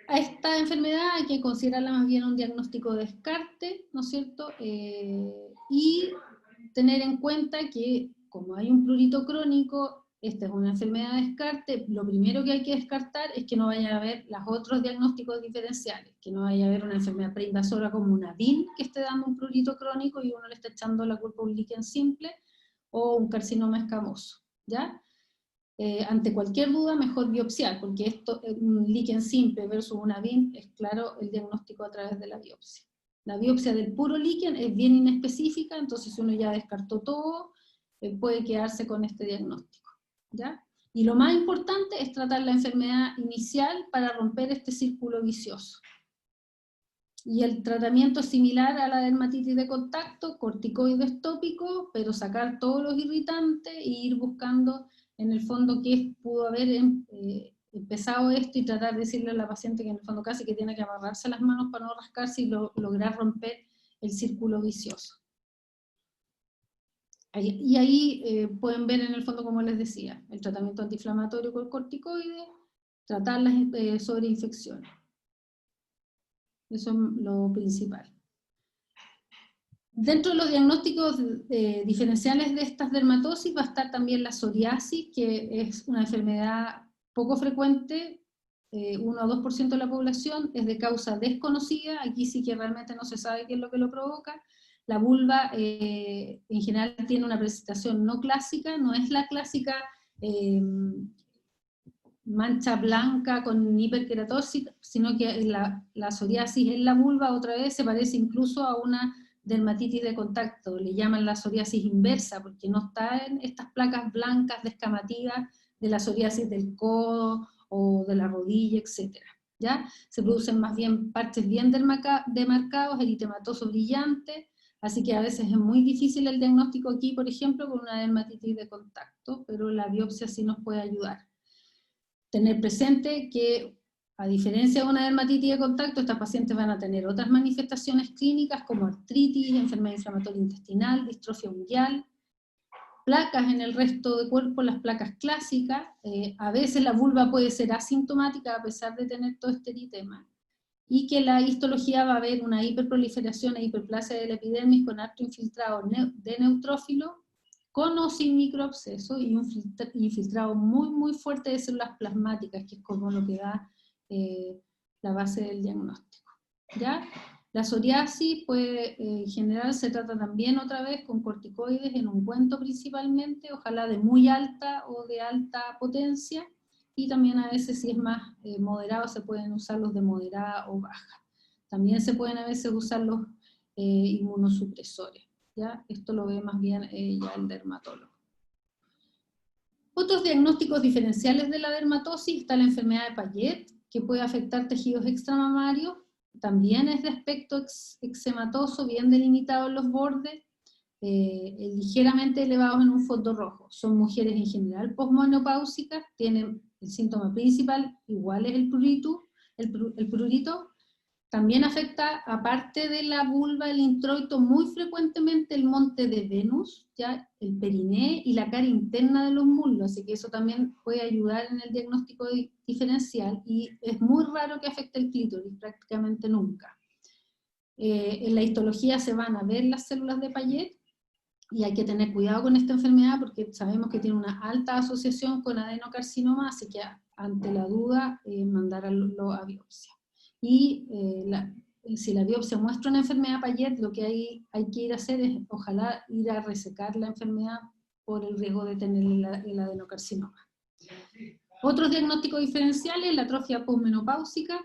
A esta enfermedad hay que considerarla más bien un diagnóstico de descarte, ¿no es cierto? Y tener en cuenta que, como hay un prurito crónico, esta es una enfermedad de descarte, lo primero que hay que descartar es que no vaya a haber los otros diagnósticos diferenciales, que no vaya a haber una enfermedad preinvasora como una DIN que esté dando un prurito crónico y uno le está echando la culpa a un líquen simple, o un carcinoma escamoso, ¿ya? Ante cualquier duda, mejor biopsiar, porque esto, un líquen simple versus una DIN, es claro el diagnóstico a través de la biopsia. La biopsia del puro líquen es bien inespecífica, entonces uno ya descartó todo, puede quedarse con este diagnóstico, ¿ya? Y lo más importante es tratar la enfermedad inicial para romper este círculo vicioso. Y el tratamiento es similar a la dermatitis de contacto, corticoides tópicos, pero sacar todos los irritantes e ir buscando en el fondo qué pudo haber empezado esto, y tratar de decirle a la paciente que en el fondo casi que tiene que amarrarse las manos para no rascarse y lograr romper el círculo vicioso. Y ahí pueden ver en el fondo, como les decía, el tratamiento antiinflamatorio con corticoides, tratar las sobreinfecciones. Eso es lo principal. Dentro de los diagnósticos diferenciales de estas dermatosis va a estar también la psoriasis, que es una enfermedad poco frecuente, 1 o 2% de la población, es de causa desconocida, aquí sí que realmente no se sabe qué es lo que lo provoca. La vulva en general tiene una presentación no clásica, no es la clásica mancha blanca con hiperkeratosis, sino que la psoriasis en la vulva otra vez se parece incluso a una dermatitis de contacto, le llaman la psoriasis inversa, porque no está en estas placas blancas descamativas de la psoriasis del codo o de la rodilla, etc. ¿Ya? Se producen más bien parches bien demarcados, eritematoso brillante, así que a veces es muy difícil el diagnóstico aquí, por ejemplo, con una dermatitis de contacto, pero la biopsia sí nos puede ayudar. Tener presente que, a diferencia de una dermatitis de contacto, estas pacientes van a tener otras manifestaciones clínicas como artritis, enfermedad inflamatoria intestinal, distrofia unguial, placas en el resto del cuerpo, las placas clásicas. A veces la vulva puede ser asintomática a pesar de tener todo este eritema, y que la histología va a haber una hiperproliferación e hiperplasia del epidermis con harto infiltrado de neutrófilo, con o sin microabsceso, y un infiltrado muy fuerte de células plasmáticas, que es como lo que da la base del diagnóstico. ¿Ya? La psoriasis, pues, en general se trata también otra vez con corticoides en ungüento principalmente, ojalá de muy alta o de alta potencia, y también a veces, si es más moderado, se pueden usar los de moderada o baja. También se pueden a veces usar los inmunosupresores. ¿Ya? Esto lo ve más bien ya el dermatólogo. Otros diagnósticos diferenciales de la dermatosis: está la enfermedad de Payet, que puede afectar tejidos extramamarios, también es de aspecto eczematoso, bien delimitado en los bordes, ligeramente elevados en un fondo rojo. Son mujeres en general posmenopáusicas, tienen el síntoma principal, igual es el prurito, También afecta, aparte de la vulva, el introito, muy frecuentemente el monte de Venus, ya el periné y la cara interna de los muslos, así que eso también puede ayudar en el diagnóstico diferencial, y es muy raro que afecte el clítoris, prácticamente nunca. En la histología se van a ver las células de Payet, y hay que tener cuidado con esta enfermedad porque sabemos que tiene una alta asociación con adenocarcinoma, así que ante la duda mandarlo a biopsia. Y si la biopsia muestra una enfermedad Payet, lo que hay que ir a hacer es, ojalá, ir a resecar la enfermedad por el riesgo de tener el adenocarcinoma. Otros diagnósticos diferenciales: la atrofia posmenopáusica,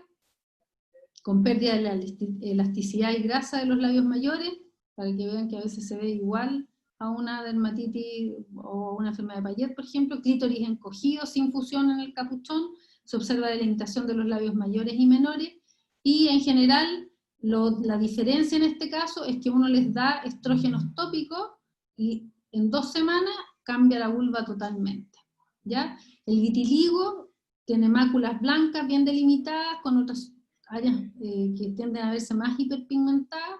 con pérdida de la elasticidad y grasa de los labios mayores, para que vean que a veces se ve igual a una dermatitis o una enfermedad de Payet, por ejemplo. Clítoris encogido, sin fusión en el capuchón, se observa delimitación de los labios mayores y menores, y en general la diferencia en este caso es que uno les da estrógenos tópicos y en 2 semanas cambia la vulva totalmente, ¿ya? El vitiligo tiene máculas blancas bien delimitadas, con otras áreas que tienden a verse más hiperpigmentadas.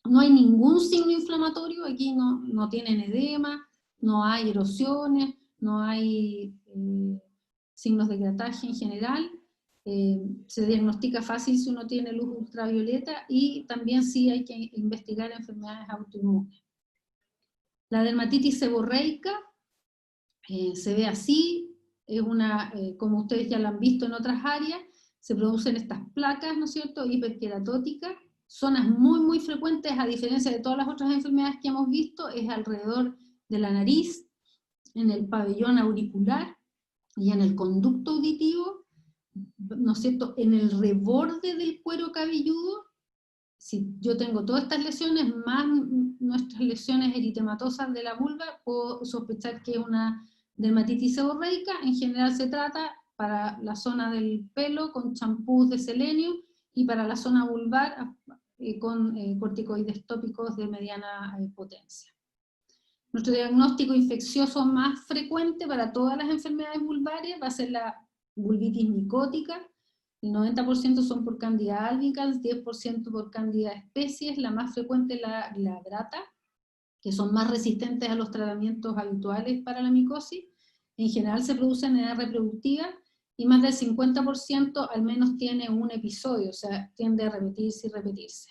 No hay ningún signo inflamatorio, aquí no tienen edema, no hay erosiones, no hay signos de grataje en general. Se diagnostica fácil si uno tiene luz ultravioleta, y también sí hay que investigar enfermedades autoinmunes. La dermatitis seborreica se ve así, es una, como ustedes ya lo han visto en otras áreas, se producen estas placas, ¿no es cierto?, hiperqueratóticas, zonas muy, muy frecuentes, a diferencia de todas las otras enfermedades que hemos visto, es alrededor de la nariz, en el pabellón auricular y en el conducto auditivo, ¿no es cierto?, en el reborde del cuero cabelludo. Si yo tengo todas estas lesiones, más nuestras lesiones eritematosas de la vulva, puedo sospechar que es una dermatitis seborreica. En general se trata para la zona del pelo con champús de selenio, y para la zona vulvar con corticoides tópicos de mediana potencia. Nuestro diagnóstico infeccioso más frecuente para todas las enfermedades vulvares va a ser la vulvitis micótica. El 90% son por Candida albicans, 10% por Candida especies, la más frecuente es la glabra, que son más resistentes a los tratamientos habituales para la micosis. En general se producen en edad reproductiva, y más del 50% al menos tiene un episodio, o sea, tiende a repetirse y repetirse.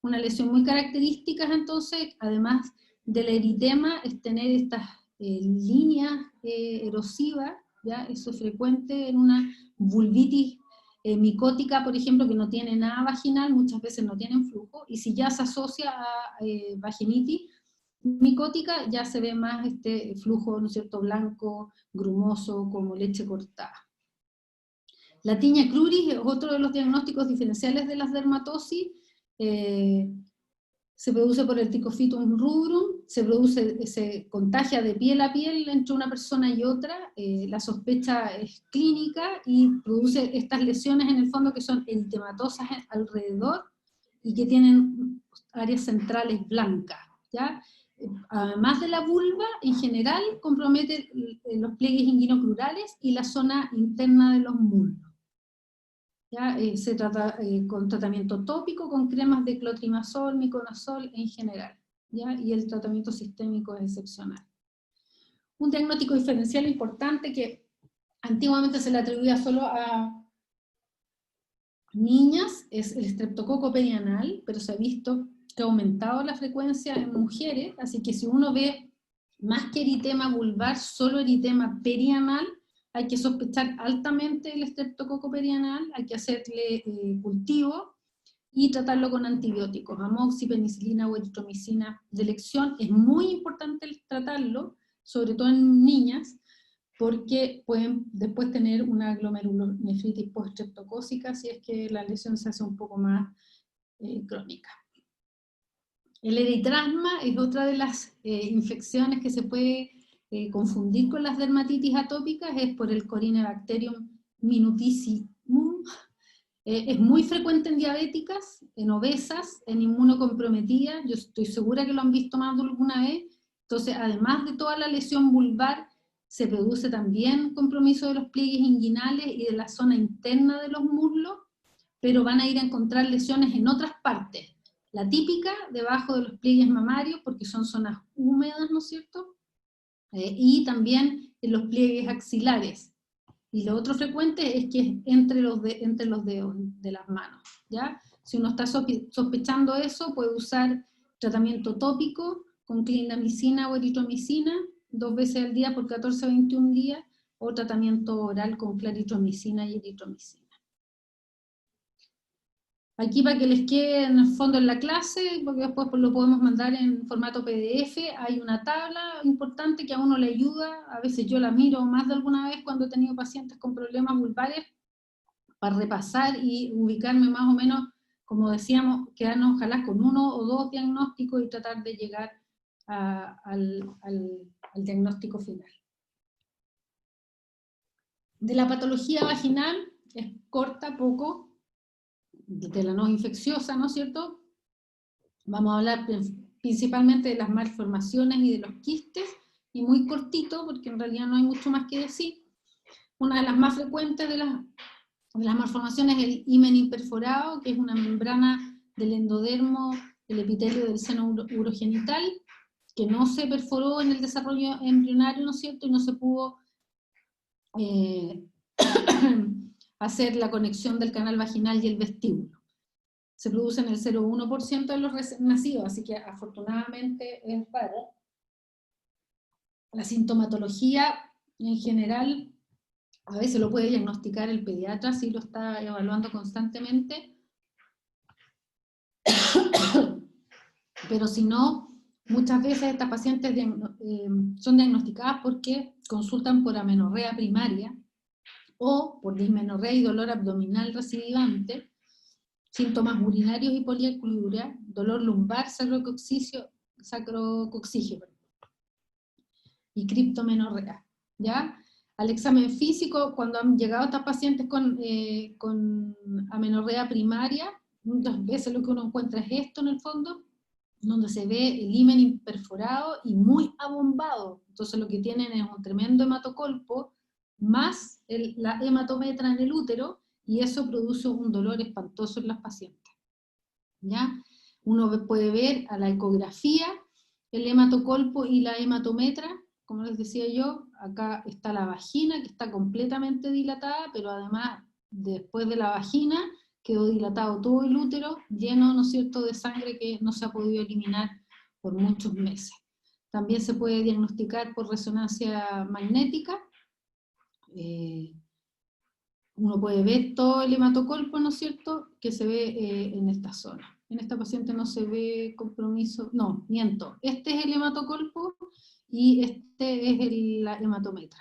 Una lesión muy característica, entonces, además del eritema, es tener estas líneas erosivas, ¿ya? Eso es frecuente en una vulvitis micótica, por ejemplo, que no tiene nada vaginal, muchas veces no tienen flujo, y si ya se asocia a vaginitis micótica, ya se ve más este flujo, ¿no es cierto?, blanco, grumoso, como leche cortada. La tiña cruris es otro de los diagnósticos diferenciales de las dermatosis. Se produce por el Trichophytum rubrum, se contagia de piel a piel entre una persona y otra, la sospecha es clínica, y produce estas lesiones en el fondo que son eritematosas alrededor, y que tienen áreas centrales blancas, ¿ya? Además de la vulva, en general compromete los pliegues inguinocrurales y la zona interna de los muslos. ¿Ya? Se trata con tratamiento tópico, con cremas de clotrimazol, miconazol en general, ¿ya? Y el tratamiento sistémico es excepcional. Un diagnóstico diferencial importante que antiguamente se le atribuía solo a niñas es el estreptococo perianal, pero se ha visto que ha aumentado la frecuencia en mujeres, así que si uno ve más que eritema vulvar, solo eritema perianal, hay que sospechar altamente el estreptococo perianal, hay que hacerle cultivo y tratarlo con antibióticos, amoxi, penicilina o eritromicina de elección. Es muy importante tratarlo, sobre todo en niñas, porque pueden después tener una glomerulonefritis post-streptocócica si es que la lesión se hace un poco más crónica. El eritrasma es otra de las infecciones que se puede confundir con las dermatitis atópicas, es por el Corynebacterium minutissimum. Es muy frecuente en diabéticas, en obesas, en inmunocomprometidas. Yo estoy segura que lo han visto más de alguna vez. Entonces, además de toda la lesión vulvar, se produce también compromiso de los pliegues inguinales y de la zona interna de los muslos, pero van a ir a encontrar lesiones en otras partes. La típica, debajo de los pliegues mamarios, porque son zonas húmedas, ¿no es cierto? Y también en los pliegues axilares. Y lo otro frecuente es que es entre los dedos de las manos, ¿ya? Si uno está sospechando eso, puede usar tratamiento tópico con clindamicina o eritromicina 2 veces al día por 14 a 21 días, o tratamiento oral con claritromicina y eritromicina. Aquí para que les quede en el fondo en la clase, porque después lo podemos mandar en formato PDF, hay una tabla importante que a uno le ayuda, a veces yo la miro más de alguna vez cuando he tenido pacientes con problemas vulvares, para repasar y ubicarme más o menos, como decíamos, quedarnos ojalá con 1 o 2 diagnósticos y tratar de llegar al diagnóstico final. De la patología vaginal, es corta, poco, de la no infecciosa, ¿no es cierto? Vamos a hablar principalmente de las malformaciones y de los quistes, y muy cortito, porque en realidad no hay mucho más que decir. Una de las más frecuentes de las malformaciones es el himen imperforado, que es una membrana del endodermo, el epitelio del seno urogenital, que no se perforó en el desarrollo embrionario, ¿no es cierto? Y no se pudo hacer la conexión del canal vaginal y el vestíbulo. Se produce en el 0,1% de los recién nacidos, así que afortunadamente es raro. La sintomatología en general a veces lo puede diagnosticar el pediatra si lo está evaluando constantemente, pero si no, muchas veces estas pacientes son diagnosticadas porque consultan por amenorrea primaria o por dismenorrea y dolor abdominal recidivante, síntomas urinarios y poliacuria, dolor lumbar, sacrococcigio y criptomenorrea, ¿ya? Al examen físico, cuando han llegado estas pacientes con amenorrea primaria, muchas veces lo que uno encuentra es esto en el fondo, donde se ve el himen imperforado y muy abombado. Entonces lo que tienen es un tremendo hematocolpo, más la hematometra en el útero, y eso produce un dolor espantoso en las pacientes, ¿ya? Uno puede ver a la ecografía el hematocolpo y la hematometra. Como les decía yo, acá está la vagina, que está completamente dilatada, pero además, después de la vagina, quedó dilatado todo el útero, lleno, ¿no es cierto?, de sangre que no se ha podido eliminar por muchos meses. También se puede diagnosticar por resonancia magnética. Uno puede ver todo el hematocolpo, ¿no es cierto?, que se ve en esta zona. En esta paciente no se ve compromiso, no, miento. Este es el hematocolpo y este es la hematometra.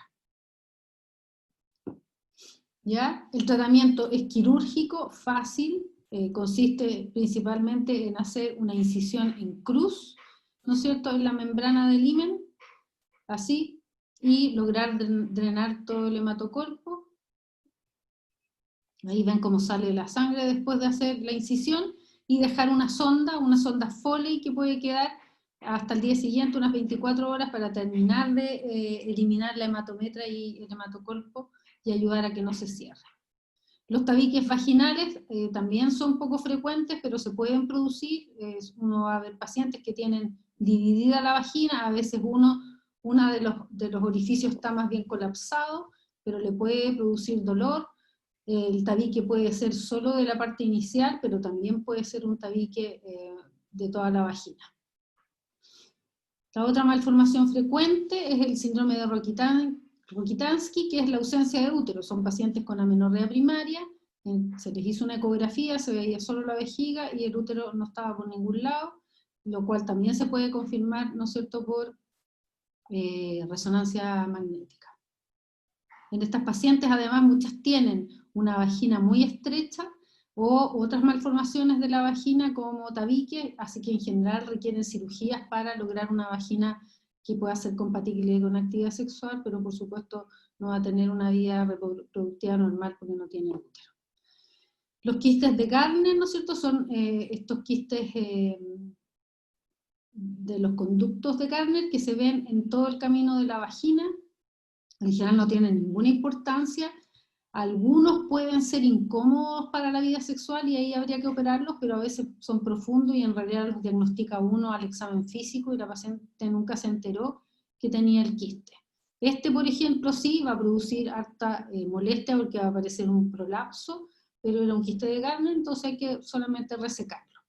¿Ya? El tratamiento es quirúrgico, fácil, consiste principalmente en hacer una incisión en cruz, ¿no es cierto?, en la membrana del himen, así, y lograr drenar todo el hematocolpo. Ahí ven cómo sale la sangre después de hacer la incisión, y dejar una sonda Foley que puede quedar hasta el día siguiente, unas 24 horas, para terminar de eliminar la hematometra y el hematocolpo y ayudar a que no se cierre. Los tabiques vaginales también son poco frecuentes, pero se pueden producir. Uno va a ver pacientes que tienen dividida la vagina, a veces uno de los orificios está más bien colapsado, pero le puede producir dolor. El tabique puede ser solo de la parte inicial, pero también puede ser un tabique de toda la vagina. La otra malformación frecuente es el síndrome de Rokitansky, que es la ausencia de útero. Son pacientes con amenorrea primaria, se les hizo una ecografía, se veía solo la vejiga y el útero no estaba por ningún lado, lo cual también se puede confirmar, ¿no es cierto?, por resonancia magnética. En estas pacientes, además, muchas tienen una vagina muy estrecha o otras malformaciones de la vagina como tabique, así que en general requieren cirugías para lograr una vagina que pueda ser compatible con la actividad sexual, pero por supuesto no va a tener una vida reproductiva normal porque no tiene útero. Los quistes de Gardner, ¿no es cierto?, son estos quistes de los conductos de Gardner que se ven en todo el camino de la vagina. En general no tienen ninguna importancia. Algunos pueden ser incómodos para la vida sexual y ahí habría que operarlos, pero a veces son profundos y en realidad los diagnostica uno al examen físico y la paciente nunca se enteró que tenía el quiste. Este, por ejemplo, sí va a producir harta molestia porque va a aparecer un prolapso, pero era un quiste de carne, entonces hay que solamente resecarlo.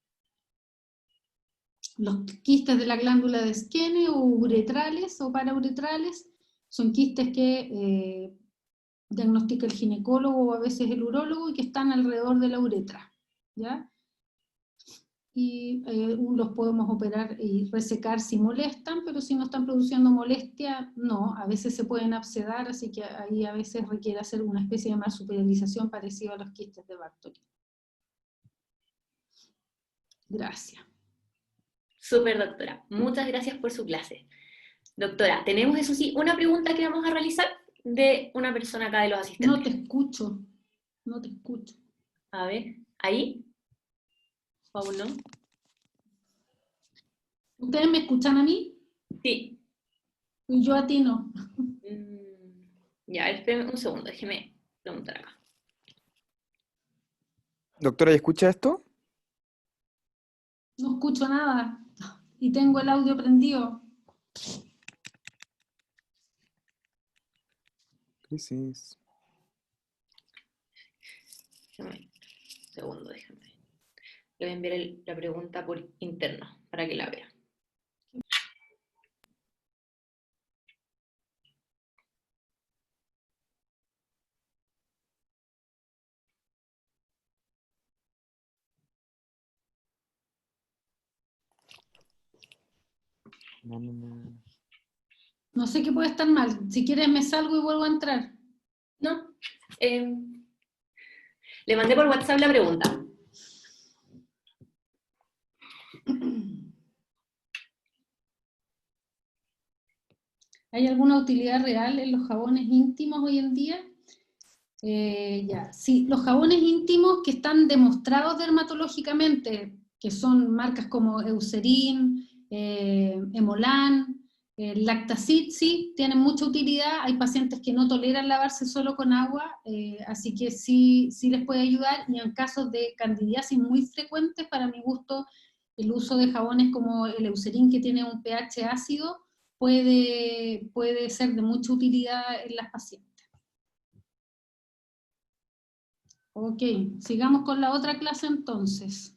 Los quistes de la glándula de Skene o uretrales o parauretrales son quistes que diagnostica el ginecólogo o a veces el urólogo y que están alrededor de la uretra, ¿ya? Y los podemos operar y resecar si molestan, pero si no están produciendo molestia, no, a veces se pueden abscedar, así que ahí a veces requiere hacer una especie de marsupialización parecida a los quistes de Bartoli. Gracias. Súper, doctora. Muchas gracias por su clase. Doctora, tenemos eso sí, una pregunta que vamos a realizar de una persona acá de los asistentes. No te escucho, no te escucho. A ver, ¿ahí? ¿O aún no? ¿Ustedes me escuchan a mí? Sí. Y yo a ti no. Ya, espérenme un segundo, déjeme preguntar acá. Doctora, ¿y escucha esto? No escucho nada y tengo el audio prendido. Crisis. Déjame un segundo, déjame. Le voy a enviar la pregunta por interno para que la vea. No sé qué puede estar mal. Si quieres me salgo y vuelvo a entrar. No. Le mandé por WhatsApp la pregunta. ¿Hay alguna utilidad real en los jabones íntimos hoy en día? Ya, sí, los jabones íntimos que están demostrados dermatológicamente, que son marcas como Eucerin, Hemolan, Lactacid, sí, tienen mucha utilidad. Hay pacientes que no toleran lavarse solo con agua, así que sí, sí les puede ayudar, y en casos de candidiasis muy frecuentes, para mi gusto, el uso de jabones como el Eucerin, que tiene un pH ácido, puede ser de mucha utilidad en las pacientes. Ok, sigamos con la otra clase entonces.